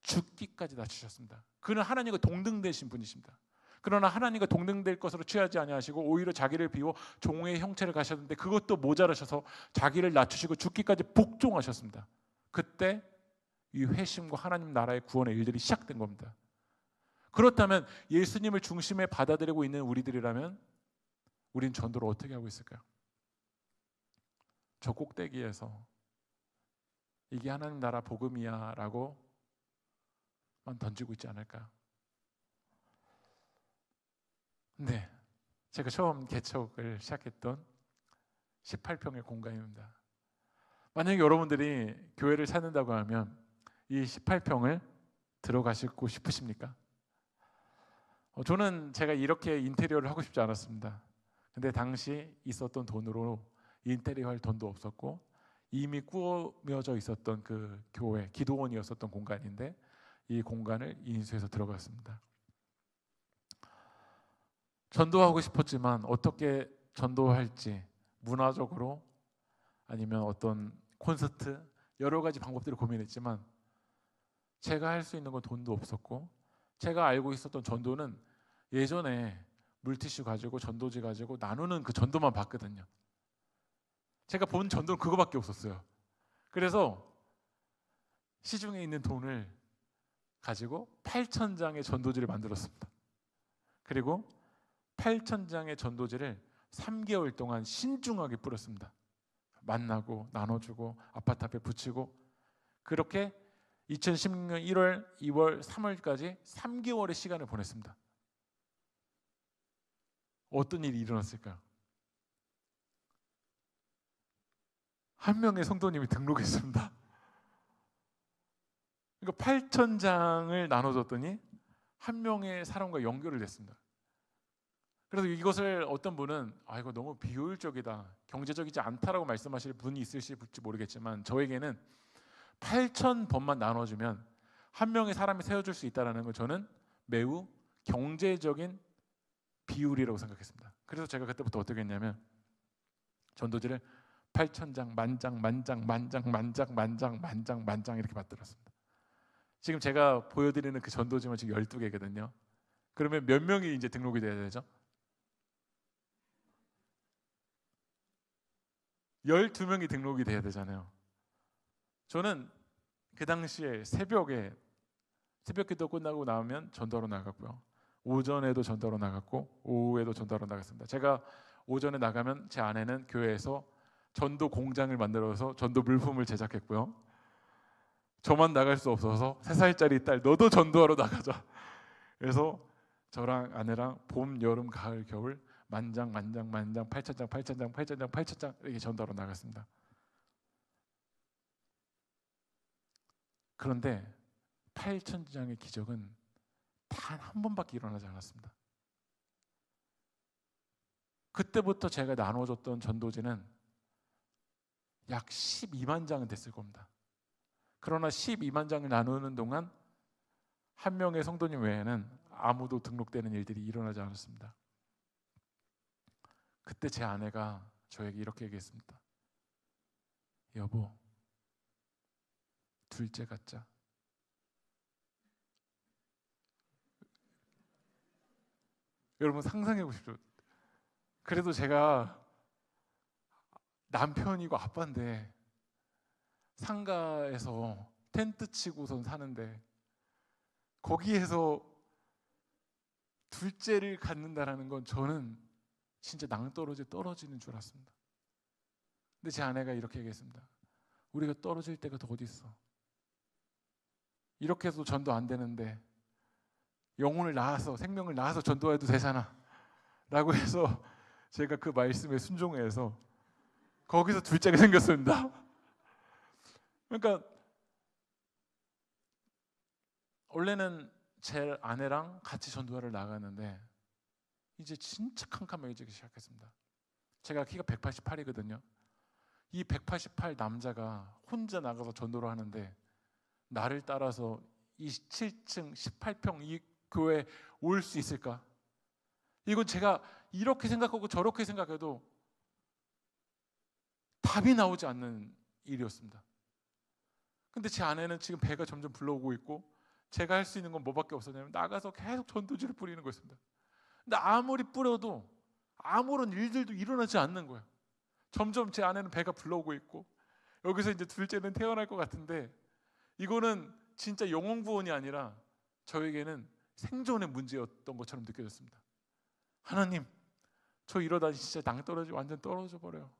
죽기까지 낮추셨습니다. 그는 하나님과 동등되신 분이십니다. 그러나 하나님과 동등될 것으로 취하지 아니하시고 오히려 자기를 비워 종의 형체를 가셨는데 그것도 모자라셔서 자기를 낮추시고 죽기까지 복종하셨습니다. 그때 이 회심과 하나님 나라의 구원의 일들이 시작된 겁니다. 그렇다면 예수님을 중심에 받아들이고 있는 우리들이라면 우린 전도를 어떻게 하고 있을까요? 저 꼭대기에서 이게 하나님 나라 복음이야 라고만 던지고 있지 않을까요? 네, 제가 처음 개척을 시작했던 18평의 공간입니다. 만약에 여러분들이 교회를 찾는다고 하면 이 18평을 들어가시고 싶으십니까? 저는 제가 이렇게 인테리어를 하고 싶지 않았습니다. 근데 당시 있었던 돈으로 인테리어 할 돈도 없었고 이미 꾸며져 있었던 그 교회, 기도원이었었던 공간인데 이 공간을 인수해서 들어갔습니다. 전도하고 싶었지만 어떻게 전도할지 문화적으로 아니면 어떤 콘서트 여러 가지 방법들을 고민했지만 제가 할 수 있는 건 돈도 없었고 제가 알고 있었던 전도는 예전에 물티슈 가지고 전도지 가지고 나누는 그 전도만 봤거든요. 제가 본 전도는 그거밖에 없었어요. 그래서 시중에 있는 돈을 가지고 8,000장의 전도지를 만들었습니다. 그리고 8,000장의 전도지를 3개월 동안 신중하게 뿌렸습니다. 만나고 나눠주고 아파트 앞에 붙이고 그렇게 2016년 1월, 2월, 3월까지 3개월의 시간을 보냈습니다. 어떤 일이 일어났을까요? 한 명의 성도님이 등록했습니다. 그러니까 8,000장을 나눠줬더니 한 명의 사람과 연결을 됐습니다. 그래서 이것을 어떤 분은 이거 너무 비효율적이다, 경제적이지 않다라고 말씀하실 분이 있을지 모르겠지만 저에게는 8,000번만 나눠주면 한 명의 사람이 세워줄 수 있다는 걸 저는 매우 경제적인 비율이라고 생각했습니다. 그래서 제가 그때부터 어떻게 했냐면 전도지를 8,000장, 만장, 만장, 만장, 만장, 만장, 만장, 만장 이렇게 만들었습니다. 지금 제가 보여드리는 그 전도지만 지금 12개거든요. 그러면 몇 명이 이제 등록이 돼야 되죠? 12명이 등록이 돼야 되잖아요. 저는 그 당시에 새벽에 새벽기도 끝나고 나오면 전도하러 나갔고요. 오전에도 전도하러 나갔고 오후에도 전도하러 나갔습니다. 제가 오전에 나가면 제 아내는 교회에서 전도 공장을 만들어서 전도 물품을 제작했고요. 저만 나갈 수 없어서 3살짜리 딸 너도 전도하러 나가자. 그래서 저랑 아내랑 봄, 여름, 가을, 겨울 만장, 만장, 만장, 8,000장, 8,000장, 8,000장, 8,000장 이렇게 전도하러 나갔습니다. 그런데 8,000장의 기적은 단 한 번밖에 일어나지 않았습니다. 그때부터 제가 나눠줬던 전도지는 약 12만 장은 됐을 겁니다. 그러나 12만 장을 나누는 동안 한 명의 성도님 외에는 아무도 등록되는 일들이 일어나지 않았습니다. 그때 제 아내가 저에게 이렇게 얘기했습니다. 여보, 둘째 갖자. 여러분 상상해 보십시오. 그래도 제가 남편이고 아빠인데 상가에서 텐트 치고선 사는데 거기에서 둘째를 갖는다라는 건 저는 진짜 낭떠러지 떨어지는 줄 알았습니다. 근데 제 아내가 이렇게 얘기했습니다. 우리가 떨어질 때가 더 어디 있어? 이렇게 해서 전도 안 되는데 영혼을 낳아서 생명을 낳아서 전도해도 되잖아 라고 해서 제가 그 말씀에 순종해서 거기서 둘째가 생겼습니다. 그러니까 원래는 제 아내랑 같이 전도회를 나가는데 이제 진짜 캄캄해지기 시작했습니다. 제가 키가 188이거든요. 이 188 남자가 혼자 나가서 전도를 하는데 나를 따라서 27층 18평 이 교회에 올 수 있을까? 이건 제가 이렇게 생각하고 저렇게 생각해도 답이 나오지 않는 일이었습니다. 근데 제 아내는 지금 배가 점점 불러오고 있고 제가 할 수 있는 건 뭐밖에 없었냐면 나가서 계속 전도지를 뿌리는 거였습니다. 근데 아무리 뿌려도 아무런 일들도 일어나지 않는 거예요. 점점 제 아내는 배가 불러오고 있고 여기서 이제 둘째는 태어날 것 같은데 이거는 진짜 영혼 구원이 아니라 저에게는 생존의 문제였던 것처럼 느껴졌습니다. 하나님, 저 이러다 진짜 낭떠러지 완전 떨어져 버려요.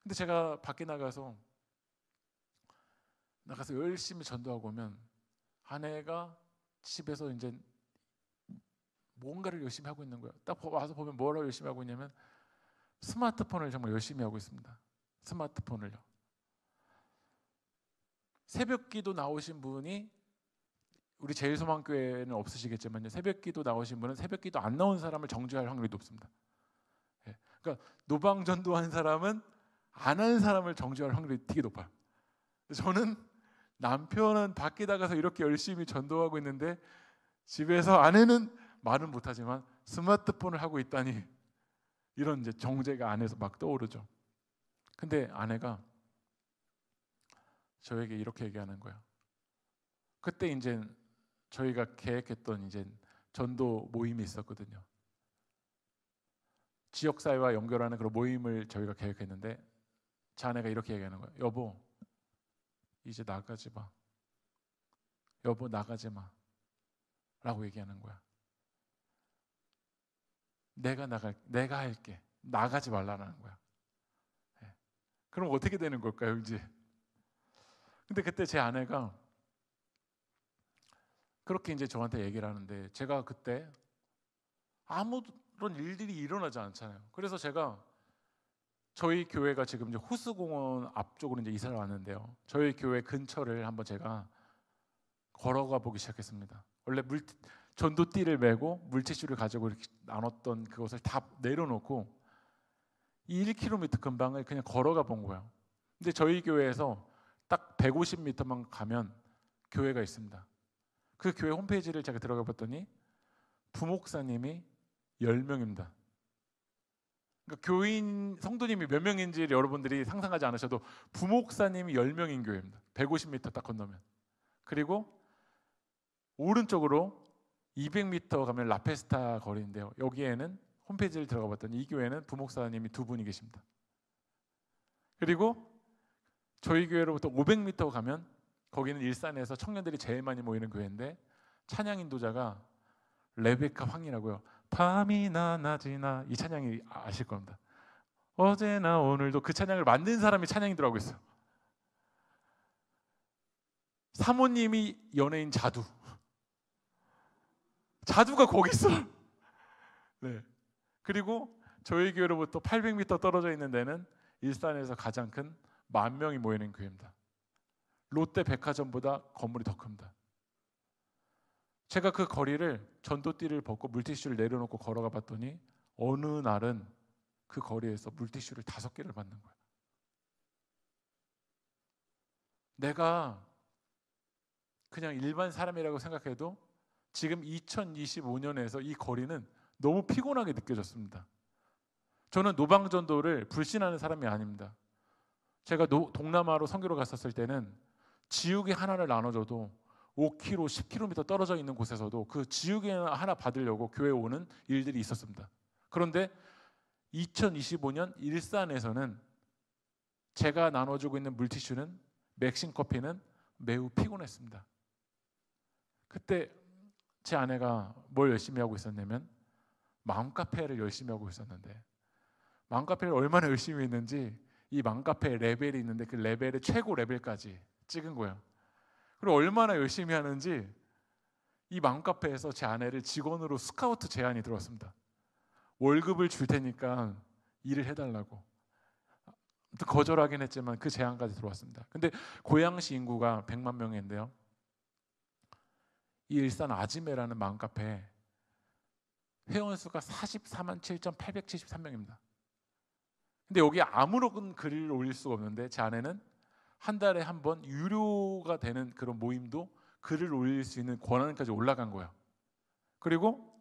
근데 제가 밖에 나가서 열심히 전도하고 오면 아내가 집에서 이제 뭔가를 열심히 하고 있는 거예요. 딱 와서 보면 뭐라고 열심히 하고 있냐면 스마트폰을 정말 열심히 하고 있습니다. 스마트폰을요. 새벽기도 나오신 분이 우리 제일소망교회는 없으시겠지만요. 새벽기도 나오신 분은 새벽기도 안 나온 사람을 정죄할 확률이 높습니다. 그러니까 노방전도한 사람은 안 한 사람을 정죄할 확률이 되게 높아요. 저는 남편은 밖에 나가서 이렇게 열심히 전도하고 있는데 집에서 아내는 말은 못하지만 스마트폰을 하고 있다니 이런 이제 정죄가 안에서 막 떠오르죠. 근데 아내가 저에게 이렇게 얘기하는 거예요. 그때 이제 저희가 계획했던 이제 전도 모임이 있었거든요. 지역사회와 연결하는 그런 모임을 저희가 계획했는데 제 아내가 이렇게 얘기하는 거예요. 여보, 이제 나가지 마. 여보, 나가지 마. 라고 얘기하는 거야. 내가 할게. 나가지 말라는 거야. 네. 그럼 어떻게 되는 걸까요, 이제? 근데 그때 제 아내가 그렇게 이제 저한테 얘기를 하는데 제가 그때 아무런 일들이 일어나지 않잖아요. 그래서 제가 저희 교회가 지금 이제 호수공원 앞쪽으로 이제 이사를 왔는데요. 저희 교회 근처를 한번 제가 걸어가 보기 시작했습니다. 원래 전도띠를 메고 물티슈를 가지고 이렇게 나눴던 그것을 다 내려놓고 이 1km 근방을 그냥 걸어가 본 거예요. 근데 저희 교회에서 딱 150m만 가면 교회가 있습니다. 그 교회 홈페이지를 제가 들어가 봤더니 부목사님이 10명입니다. 그러니까 교인 성도님이 몇 명인지 여러분들이 상상하지 않으셔도 부목사님이 10명인 교회입니다. 150m 딱 건너면. 그리고 오른쪽으로 200m 가면 라페스타 거리인데요. 여기에는 홈페이지를 들어가 봤더니 이 교회는 부목사님이 2분이 계십니다. 그리고 저희 교회로부터 500m 가면 거기는 일산에서 청년들이 제일 많이 모이는 교회인데 찬양 인도자가 레베카 황이라고요. 밤이나 낮이나 이 찬양이 아실 겁니다. 어제나 오늘도 그 찬양을 만든 사람이 찬양인도라고 있어요. 사모님이 연예인 자두가 거기 있어. 네. 그리고 저희 교회로부터 800m 떨어져 있는 데는 일산에서 가장 큰 10,000명이 모이는 교회입니다. 롯데 백화점보다 건물이 더 큽니다. 제가 그 거리를 전도띠를 벗고 물티슈를 내려놓고 걸어가 봤더니 어느 날은 그 거리에서 물티슈를 5개를 받는 거예요. 내가 그냥 일반 사람이라고 생각해도 지금 2025년에서 이 거리는 너무 피곤하게 느껴졌습니다. 저는 노방전도를 불신하는 사람이 아닙니다. 제가 동남아로 선교를 갔었을 때는 지우개 하나를 나눠줘도 5km, 10km 떨어져 있는 곳에서도 그 지우개 하나 받으려고 교회에 오는 일들이 있었습니다. 그런데 2025년 일산에서는 제가 나눠주고 있는 물티슈는, 맥심 커피는 매우 피곤했습니다. 그때 제 아내가 뭘 열심히 하고 있었냐면 맘카페를 열심히 하고 있었는데, 맘카페를 얼마나 열심히 했는지 이 맘카페 레벨이 있는데 그 레벨의 최고 레벨까지 찍은 거예요. 그리고 얼마나 열심히 하는지 이 맘카페에서 제 아내를 직원으로 스카우트 제안이 들어왔습니다. 월급을 줄 테니까 일을 해달라고. 거절하긴 했지만 그 제안까지 들어왔습니다. 근데 고양시 인구가 100만 명인데요, 이 일산 아지매라는 맘카페에 회원수가 44만 7,873명입니다. 근데 여기에 아무런 글을 올릴 수가 없는데 제 아내는 한 달에 한 번 유료가 되는 그런 모임도 글을 올릴 수 있는 권한까지 올라간 거예요. 그리고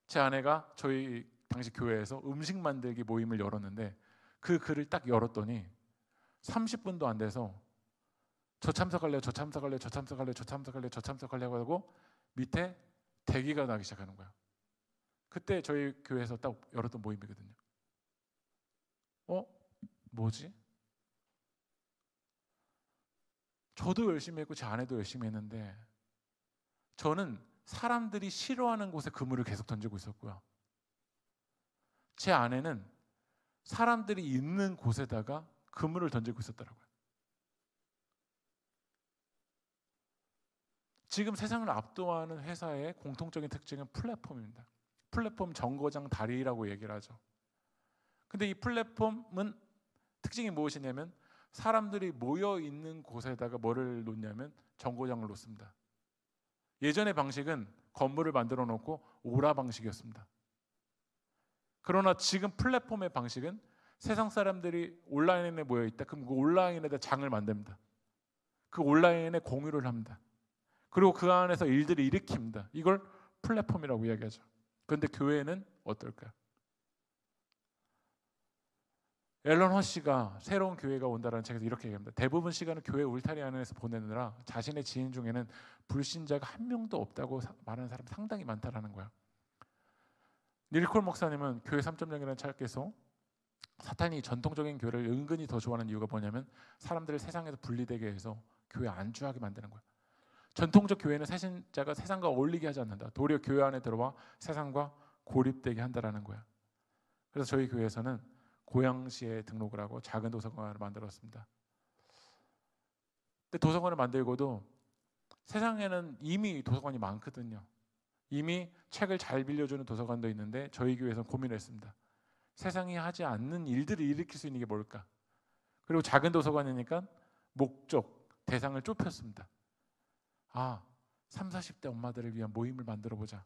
제 아내가 저희 당시 교회에서 음식 만들기 모임을 열었는데 그 글을 딱 열었더니 30분도 안 돼서 저 참석할래요, 저 참석할래요, 저 참석할래요, 저 참석할래요, 저 참석할래요 하고 밑에 대기가 나기 시작하는 거예요. 그때 저희 교회에서 딱 열었던 모임이거든요. 뭐지? 저도 열심히 했고 제 아내도 열심히 했는데 저는 사람들이 싫어하는 곳에 그물을 계속 던지고 있었고요. 제 아내는 사람들이 있는 곳에다가 그물을 던지고 있었더라고요. 지금 세상을 압도하는 회사의 공통적인 특징은 플랫폼입니다. 플랫폼 정거장 다리라고 얘기를 하죠. 근데 이 플랫폼은 특징이 무엇이냐면 사람들이 모여 있는 곳에다가 뭐를 놓냐면 정거장을 놓습니다. 예전의 방식은 건물을 만들어 놓고 오라 방식이었습니다. 그러나 지금 플랫폼의 방식은 세상 사람들이 온라인에 모여 있다. 그럼 그 온라인에다 장을 만듭니다. 그 온라인에 공유를 합니다. 그리고 그 안에서 일들을 일으킵니다. 이걸 플랫폼이라고 이야기하죠. 그런데 교회는 어떨까요? 앨런 허시가 새로운 교회가 온다라는 책에서 이렇게 얘기합니다. 대부분 시간을 교회 울타리 안에서 보내느라 자신의 지인 중에는 불신자가 한 명도 없다고 말하는 사람이 상당히 많다라는 거야. 닐콜 목사님은 교회 3.0이라는 책에서 사탄이 전통적인 교회를 은근히 더 좋아하는 이유가 뭐냐면 사람들을 세상에서 분리되게 해서 교회 안주하게 만드는 거야. 전통적 교회는 세신자가 세상과 어울리게 하지 않는다. 도리어 교회 안에 들어와 세상과 고립되게 한다라는 거야. 그래서 저희 교회에서는 고양시에 등록을 하고 작은 도서관을 만들었습니다. 근데 도서관을 만들고도 세상에는 이미 도서관이 많거든요. 이미 책을 잘 빌려주는 도서관도 있는데 저희 교회에서는 고민을 했습니다. 세상이 하지 않는 일들을 일으킬 수 있는 게 뭘까? 그리고 작은 도서관이니까 목적, 대상을 좁혔습니다. 30, 40대 엄마들을 위한 모임을 만들어 보자.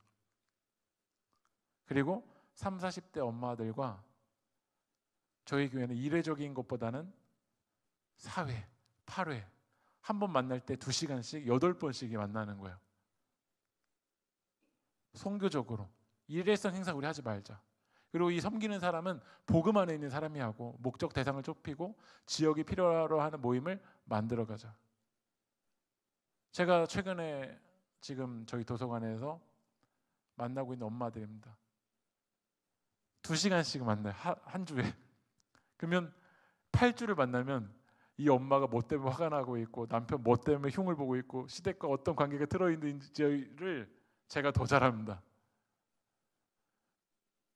그리고 30, 40대 엄마들과 저희 교회는 이례적인 것보다는 4회, 8회 한 번 만날 때 2시간씩 8번씩이 만나는 거예요. 선교적으로 일회성 행사 우리 하지 말자. 그리고 이 섬기는 사람은 복음 안에 있는 사람이 하고 목적 대상을 좁히고 지역이 필요로 하는 모임을 만들어가자. 제가 최근에 지금 저희 도서관에서 만나고 있는 엄마들입니다. 2시간씩 만나요. 한 주에. 그러면 8주를 만나면 이 엄마가 뭐 때문에 화가 나고 있고 남편 뭐 때문에 흉을 보고 있고 시댁과 어떤 관계가 들어있는지를 제가 더 잘 압니다.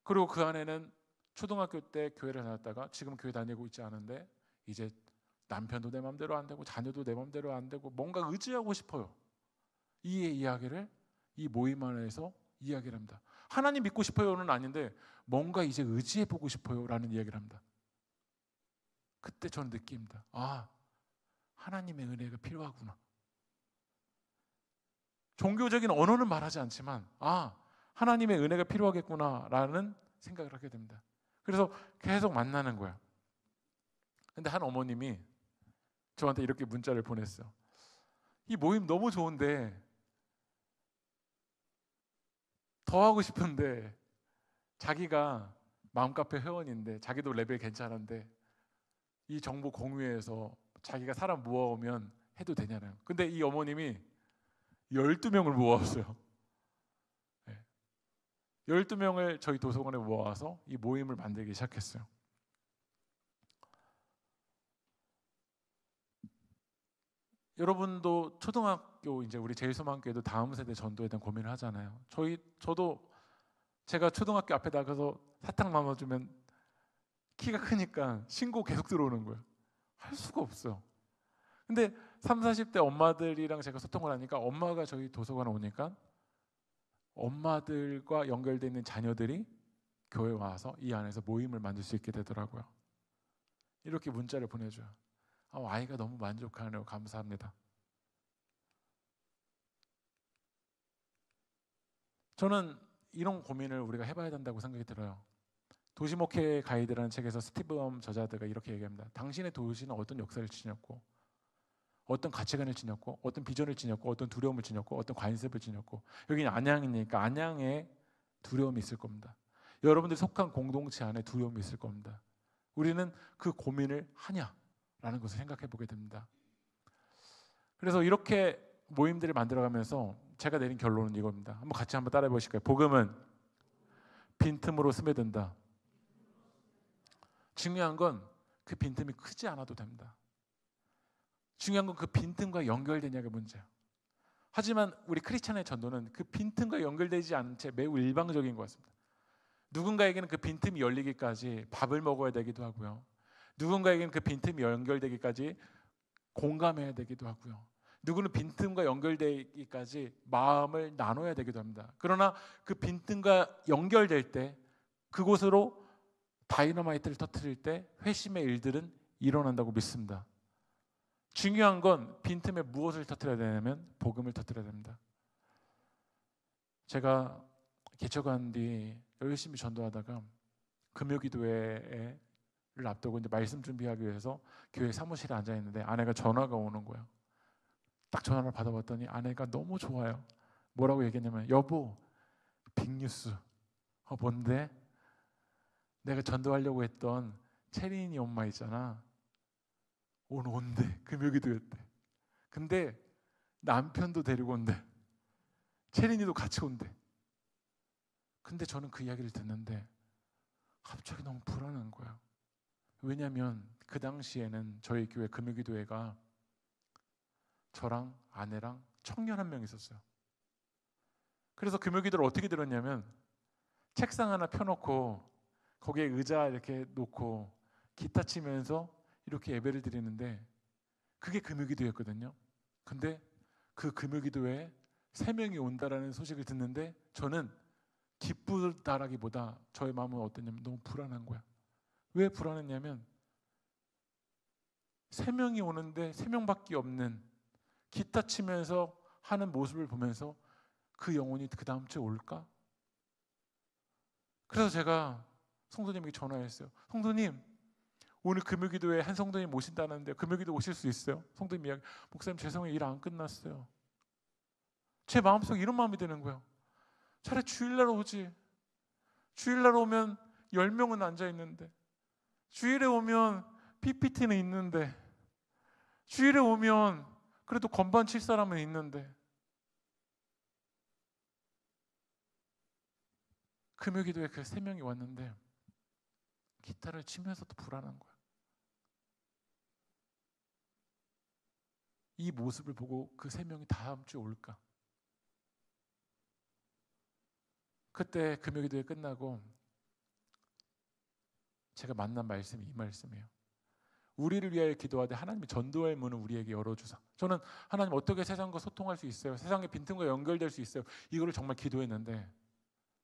그리고 그 안에는 초등학교 때 교회를 다녔다가 지금 교회 다니고 있지 않은데 이제 남편도 내 맘대로 안 되고 자녀도 내 맘대로 안 되고 뭔가 의지하고 싶어요. 이 이야기를 이 모임 안에서 이야기를 합니다. 하나님 믿고 싶어요는 아닌데 뭔가 이제 의지해보고 싶어요라는 이야기를 합니다. 그때 저는 느낍니다. 하나님의 은혜가 필요하구나. 종교적인 언어는 말하지 않지만 하나님의 은혜가 필요하겠구나라는 생각을 하게 됩니다. 그래서 계속 만나는 거야. 근데 한 어머님이 저한테 이렇게 문자를 보냈어요. 이 모임 너무 좋은데 더 하고 싶은데 자기가 맘카페 회원인데 자기도 레벨 괜찮은데 이 정보 공유해서 자기가 사람 모아오면 해도 되냐나요. 근데 이 어머님이 12명을 모아왔어요. 12명을 저희 도서관에 모아서 이 모임을 만들기 시작했어요. 여러분도 초등학교 이제 우리 제일소망교회도 다음 세대 전도에 대한 고민을 하잖아요. 저도 제가 초등학교 앞에 나가서 사탕 나눠주면 키가 크니까 신고 계속 들어오는 거예요. 할 수가 없어요. 근데 30, 40대 엄마들이랑 제가 소통을 하니까 엄마가 저희 도서관에 오니까 엄마들과 연결되어 있는 자녀들이 교회에 와서 이 안에서 모임을 만들 수 있게 되더라고요. 이렇게 문자를 보내줘요. 아이가 너무 만족하네요. 감사합니다. 저는 이런 고민을 우리가 해봐야 된다고 생각이 들어요. 도시목회 가이드라는 책에서 스티브엄 저자드가 이렇게 얘기합니다. 당신의 도시는 어떤 역사를 지녔고 어떤 가치관을 지녔고 어떤 비전을 지녔고 어떤 두려움을 지녔고 어떤 관습을 지녔고 여기는 안양이니까 안양에 두려움이 있을 겁니다. 여러분들이 속한 공동체 안에 두려움이 있을 겁니다. 우리는 그 고민을 하냐라는 것을 생각해 보게 됩니다. 그래서 이렇게 모임들을 만들어가면서 제가 내린 결론은 이겁니다. 같이 한번 따라해 보실까요? 복음은 빈틈으로 스며든다. 중요한 건 그 빈틈이 크지 않아도 됩니다. 중요한 건 그 빈틈과 연결되냐가 문제예요. 하지만 우리 크리스찬의 전도는 그 빈틈과 연결되지 않은 채 매우 일방적인 것 같습니다. 누군가에게는 그 빈틈이 열리기까지 밥을 먹어야 되기도 하고요. 누군가에게는 그 빈틈이 연결되기까지 공감해야 되기도 하고요. 누구는 빈틈과 연결되기까지 마음을 나눠야 되기도 합니다. 그러나 그 빈틈과 연결될 때 그곳으로 다이너마이트를 터뜨릴 때 회심의 일들은 일어난다고 믿습니다. 중요한 건 빈틈에 무엇을 터뜨려야 되냐면 복음을 터뜨려야 됩니다. 제가 개척한 뒤 열심히 전도하다가 금요기도회를 앞두고 이제 말씀 준비하기 위해서 교회 사무실에 앉아 있는데 아내가 전화가 오는 거예요. 딱 전화를 받아봤더니 아내가 너무 좋아요. 뭐라고 얘기했냐면 여보 빅뉴스. 뭔데? 내가 전도하려고 했던 체린이 엄마 있잖아. 오늘 온대. 금요기도회 때. 근데 남편도 데리고 온대. 체린이도 같이 온대. 근데 저는 그 이야기를 듣는데 갑자기 너무 불안한 거예요. 왜냐하면 그 당시에는 저희 교회 금요기도회가 저랑 아내랑 청년 한 명 있었어요. 그래서 금요기도를 어떻게 들었냐면 책상 하나 펴놓고 거기에 의자 이렇게 놓고 기타 치면서 이렇게 예배를 드리는데 그게 금요기도였거든요. 근데 그 금요기도에 3명이 온다라는 소식을 듣는데 저는 기쁘다라기보다 저의 마음은 어떠냐면 너무 불안한 거야. 왜 불안했냐면 3명이 오는데 3명밖에 없는 기타 치면서 하는 모습을 보면서 그 영혼이 그 다음 주에 올까? 그래서 제가 성도님에게 전화했어요. 성도님 오늘 금요기도에 한 성도님 모신다는데 금요기도 오실 수 있어요? 성도님 이야기 목사님 죄송해요 일 안 끝났어요. 제 마음속에 이런 마음이 드는 거예요. 차라리 주일날 오지. 주일날 오면 10명은 앉아있는데 주일에 오면 PPT는 있는데 주일에 오면 그래도 건반 칠 사람은 있는데 금요기도에 그 3명이 왔는데 기타를 치면서도 불안한 거야. 이 모습을 보고 그 3명이 다음 주에 올까? 그때 금요기도회 끝나고 제가 만난 말씀이 이 말씀이에요. 우리를 위하여 기도하되 하나님이 전도의 문을 우리에게 열어주사. 저는 하나님 어떻게 세상과 소통할 수 있어요? 세상의 빈틈과 연결될 수 있어요? 이거를 정말 기도했는데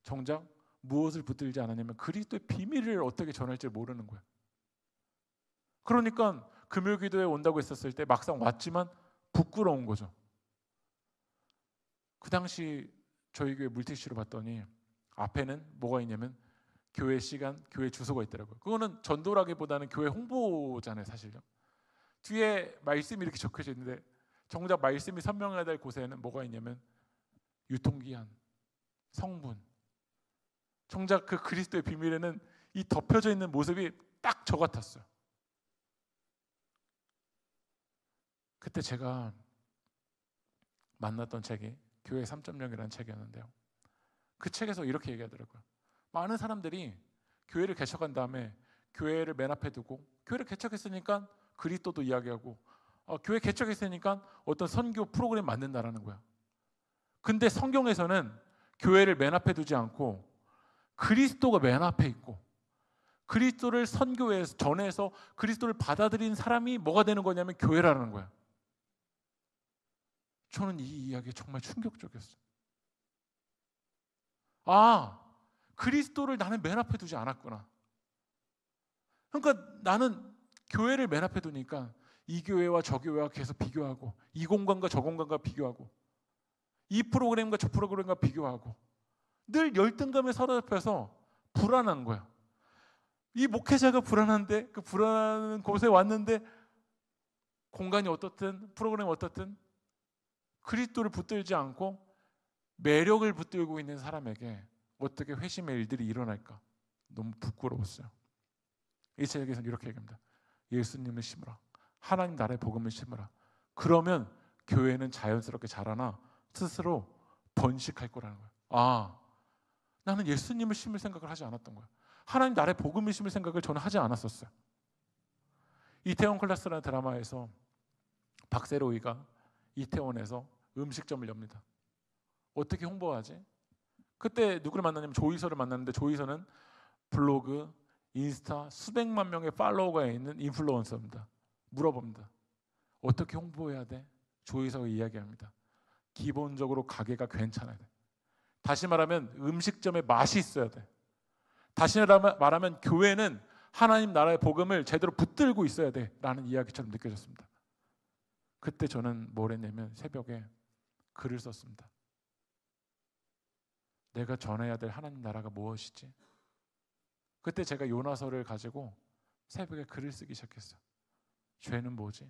정작 무엇을 붙들지 않았냐면 그리스도의 비밀을 어떻게 전할지 모르는 거예요. 그러니까 금요기도에 온다고 했었을 때 막상 왔지만 부끄러운 거죠. 그 당시 저희 교회 물티슈로 봤더니 앞에는 뭐가 있냐면 교회 시간, 교회 주소가 있더라고요. 그거는 전도라기보다는 교회 홍보잖아요, 사실요. 뒤에 말씀이 이렇게 적혀져 있는데 정작 말씀이 선명해야 될 곳에는 뭐가 있냐면 유통기한, 성분. 정작 그 그리스도의 비밀에는 이 덮여져 있는 모습이 딱 저 같았어요. 그때 제가 만났던 책이 교회 3.0이라는 책이었는데요. 그 책에서 이렇게 얘기하더라고요. 많은 사람들이 교회를 개척한 다음에 교회를 맨 앞에 두고, 교회를 개척했으니까 그리스도도 이야기하고, 교회 개척했으니까 어떤 선교 프로그램 만든다라는 거야. 근데 성경에서는 교회를 맨 앞에 두지 않고 그리스도가 맨 앞에 있고, 그리스도를 선교에 전해서 그리스도를 받아들인 사람이 뭐가 되는 거냐면 교회라는 거야. 저는 이 이야기가 정말 충격적이었어요. 아, 그리스도를 나는 맨 앞에 두지 않았구나. 그러니까 나는 교회를 맨 앞에 두니까 이 교회와 저 교회와 계속 비교하고, 이 공간과 저 공간과 비교하고, 이 프로그램과 저 프로그램과 비교하고, 늘 열등감에 사로잡혀서 불안한 거야. 이 목회자가 불안한데, 그 불안한 곳에 왔는데 공간이 어떻든 프로그램이 어떻든 그리스도를 붙들지 않고 매력을 붙들고 있는 사람에게 어떻게 회심의 일들이 일어날까? 너무 부끄러웠어요. 이 책에서는 이렇게 얘기합니다. 예수님을 심으라. 하나님 나라의 복음을 심으라. 그러면 교회는 자연스럽게 자라나 스스로 번식할 거라는 거예요. 아, 나는 예수님을 심을 생각을 하지 않았던 거예요. 하나님 나라의 복음을 심을 생각을 저는 하지 않았었어요. 이태원 클래스라는 드라마에서 박세로이가 이태원에서 음식점을 엽니다. 어떻게 홍보하지? 그때 누구를 만나냐면 조이서를 만났는데, 조이서는 블로그, 인스타 수백만 명의 팔로워가 있는 인플루언서입니다. 물어봅니다. 어떻게 홍보해야 돼? 조이서가 이야기합니다. 기본적으로 가게가 괜찮아야 돼. 다시 말하면 음식점에 맛이 있어야 돼. 다시 말하면 교회는 하나님 나라의 복음을 제대로 붙들고 있어야 돼 라는 이야기처럼 느껴졌습니다. 그때 저는 뭘 했냐면 새벽에 글을 썼습니다. 내가 전해야 될 하나님 나라가 무엇이지? 그때 제가 요나서를 가지고 새벽에 글을 쓰기 시작했어요. 죄는 뭐지?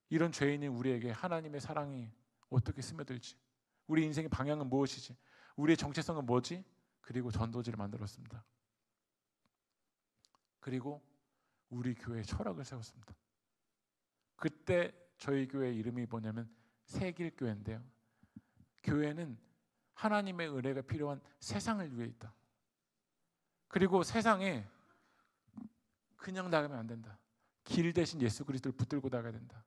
이런 죄인인 우리에게 하나님의 사랑이 어떻게 스며들지? 우리 인생의 방향은 무엇이지? 우리의 정체성은 뭐지? 그리고 전도지를 만들었습니다. 그리고 우리 교회의 철학을 세웠습니다. 그때 저희 교회 이름이 뭐냐면 새길교회인데요. 교회는 하나님의 은혜가 필요한 세상을 위해 있다. 그리고 세상에 그냥 나가면 안 된다. 길 대신 예수 그리스도를 붙들고 나가야 된다.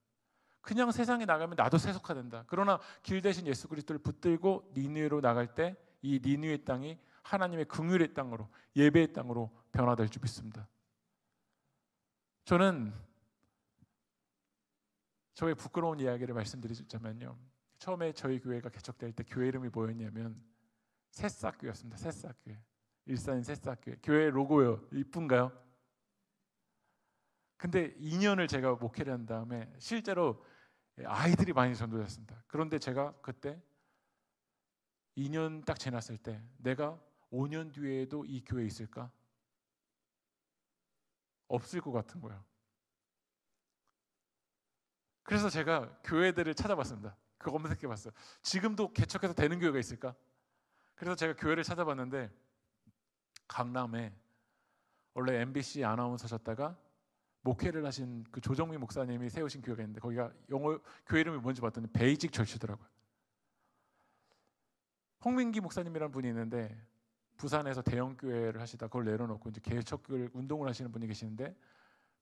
그냥 세상에 나가면 나도 세속화된다. 그러나 길 대신 예수 그리스도를 붙들고 니느웨로 나갈 때 이 니느웨 땅이 하나님의 긍휼의 땅으로, 예배의 땅으로 변화될 줄 믿습니다. 저는 저의 부끄러운 이야기를 말씀드리자면요, 처음에 저희 교회가 개척될 때 교회 이름이 뭐였냐면 새싹교회였습니다. 새싹교회. 일산 새싹교회. 교회 로고요. 이쁜가요? 근데 2년을 제가 목회를 한 다음에 실제로 아이들이 많이 전도됐습니다. 그런데 제가 그때 2년 딱 지났을 때 내가 5년 뒤에도 이 교회에 있을까? 없을 것 같은 거예요. 그래서 제가 교회들을 찾아봤습니다. 그거 검색해봤어요. 지금도 개척해서 되는 교회가 있을까? 그래서 제가 교회를 찾아봤는데 강남에 원래 MBC 아나운서셨다가 목회를 하신 그 조정민 목사님이 세우신 교회가 있는데 거기가 영어 교회 이름이 뭔지 봤더니 베이직 철치더라고요. 홍민기 목사님이라는 분이 있는데 부산에서 대형 교회를 하시다 그걸 내려놓고 이제 개척을 운동을 하시는 분이 계시는데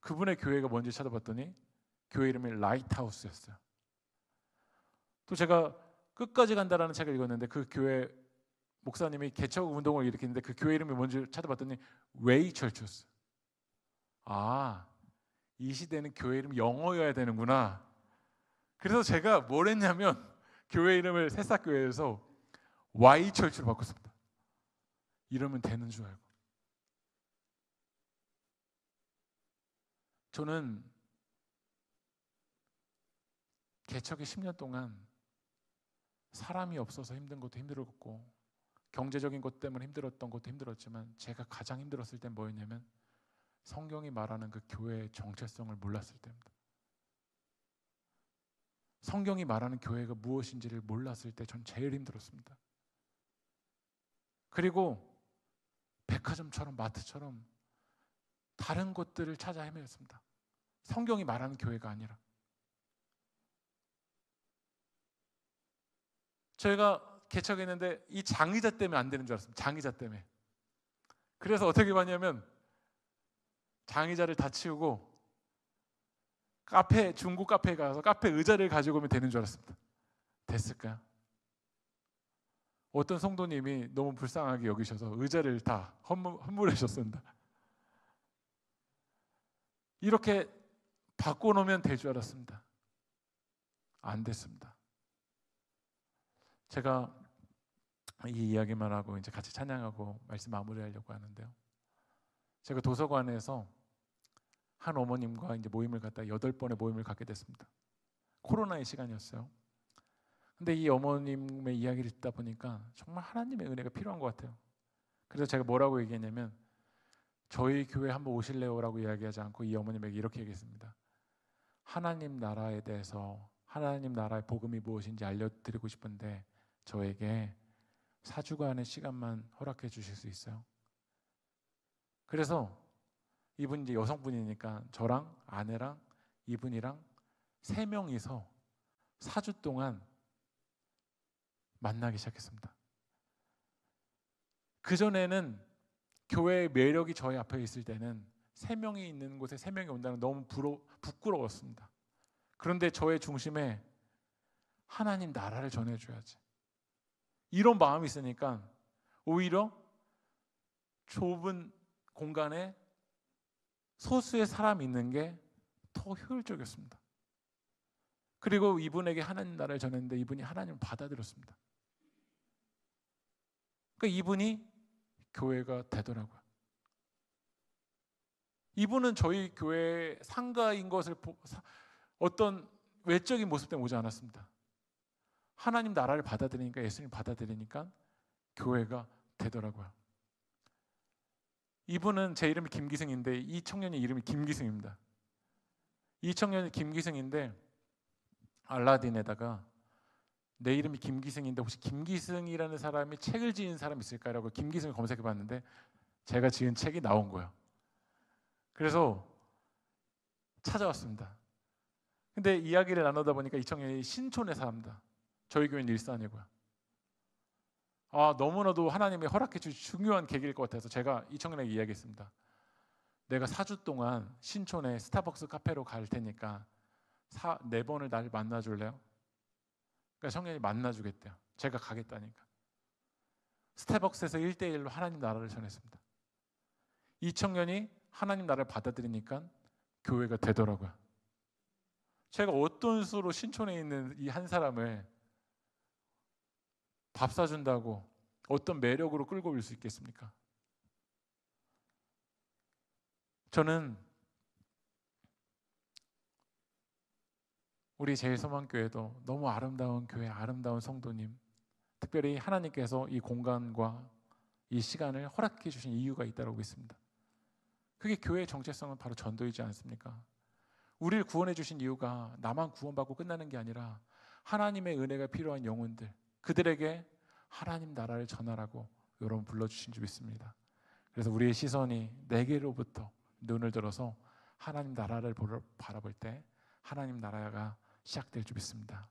그분의 교회가 뭔지 찾아봤더니 교회 이름이 라이트하우스였어요. 또 제가 끝까지 간다라는 책을 읽었는데 그 교회 목사님이 개척 운동을 일으키는데 그 교회 이름이 뭔지 찾아봤더니 웨이 철치였어요. 아, 이 시대는 교회 이름이 영어여야 되는구나. 그래서 제가 뭘 했냐면 교회 이름을 새싹교회에서 Y철치로 바꿨습니다. 이러면 되는 줄 알고. 저는 개척의 10년 동안 사람이 없어서 힘든 것도 힘들었고 경제적인 것 때문에 힘들었던 것도 힘들었지만 제가 가장 힘들었을 땐 뭐였냐면 성경이 말하는 그 교회의 정체성을 몰랐을 때입니다. 성경이 말하는 교회가 무엇인지를 몰랐을 때 전 제일 힘들었습니다. 그리고 백화점처럼 마트처럼 다른 곳들을 찾아 헤매었습니다. 성경이 말하는 교회가 아니라. 저희가 개척했는데 이 장의자 때문에 안 되는 줄 알았습니다. 장의자 때문에. 그래서 어떻게 봤냐면 장의자를 다 치우고 중고 카페에 가서 카페 의자를 가지고 오면 되는 줄 알았습니다. 됐을까요? 어떤 성도님이 너무 불쌍하게 여기셔서 의자를 다 헌물하셨습니다. 이렇게 바꿔놓으면 될 줄 알았습니다. 안 됐습니다. 제가 이 이야기만 하고 이제 같이 찬양하고 말씀 마무리하려고 하는데요. 제가 도서관에서 한 어머님과 이제 모임을 갖다 8번의 모임을 갖게 됐습니다. 코로나의 시간이었어요. 근데 이 어머님의 이야기를 듣다 보니까 정말 하나님의 은혜가 필요한 것 같아요. 그래서 제가 뭐라고 얘기했냐면 저희 교회 한번 오실래요? 라고 이야기하지 않고 이 어머님에게 이렇게 얘기했습니다. 하나님 나라에 대해서 하나님 나라의 복음이 무엇인지 알려드리고 싶은데 저에게 4주간의 시간만 허락해 주실 수 있어요? 그래서 이분 이제 여성분이니까 저랑 아내랑 이분이랑 3명이서 4주 동안 만나기 시작했습니다. 그전에는 교회의 매력이 저희 앞에 있을 때는 3명이 있는 곳에 3명이 온다는 너무 부끄러웠습니다. 그런데 저의 중심에 하나님 나라를 전해줘야지. 이런 마음이 있으니까 오히려 좁은 공간에 소수의 사람이 있는 게 더 효율적이었습니다. 그리고 이분에게 하나님 나라를 전했는데 이분이 하나님을 받아들였습니다. 그러니까 이분이 교회가 되더라고요. 이분은 저희 교회 상가인 것을 어떤 외적인 모습 때문에 오지 않았습니다. 하나님 나라를 받아들이니까, 예수님 받아들이니까 교회가 되더라고요. 이분은 제 이름이 김기승인데 이 청년의 이름이 김기승입니다. 이 청년이 김기승인데 알라딘에다가 내 이름이 김기승인데 혹시 김기승이라는 사람이 책을 지은 사람이 있을까라고 김기승을 검색해 봤는데 제가 지은 책이 나온 거예요. 그래서 찾아왔습니다. 근데 이야기를 나누다 보니까 이 청년이 신촌에 삽니다. 저희 교회는 일산이고요. 너무나도 하나님이 허락해 주신 중요한 계기일 것 같아서 제가 이 청년에게 이야기했습니다. 내가 4주 동안 신촌에 스타벅스 카페로 갈 테니까 4번을 날 만나줄래요? 그러니까 청년이 만나주겠대요. 제가 가겠다니까. 스타벅스에서 1대1로 하나님 나라를 전했습니다. 이 청년이 하나님 나라를 받아들이니까 교회가 되더라고요. 제가 어떤 수로 신촌에 있는 이 한 사람을 밥 사준다고 어떤 매력으로 끌고 올 수 있겠습니까? 저는 우리 제일소망교회도 너무 아름다운 교회, 아름다운 성도님, 특별히 하나님께서 이 공간과 이 시간을 허락해 주신 이유가 있다고 믿습니다. 그게 교회의 정체성은 바로 전도이지 않습니까? 우리를 구원해 주신 이유가 나만 구원받고 끝나는 게 아니라 하나님의 은혜가 필요한 영혼들, 그들에게 하나님 나라를 전하라고 여러분 불러주신 줄 믿습니다. 그래서 우리의 시선이 내게로부터 눈을 들어서 하나님 나라를 바라볼 때 하나님 나라가 시작될 줄 믿습니다.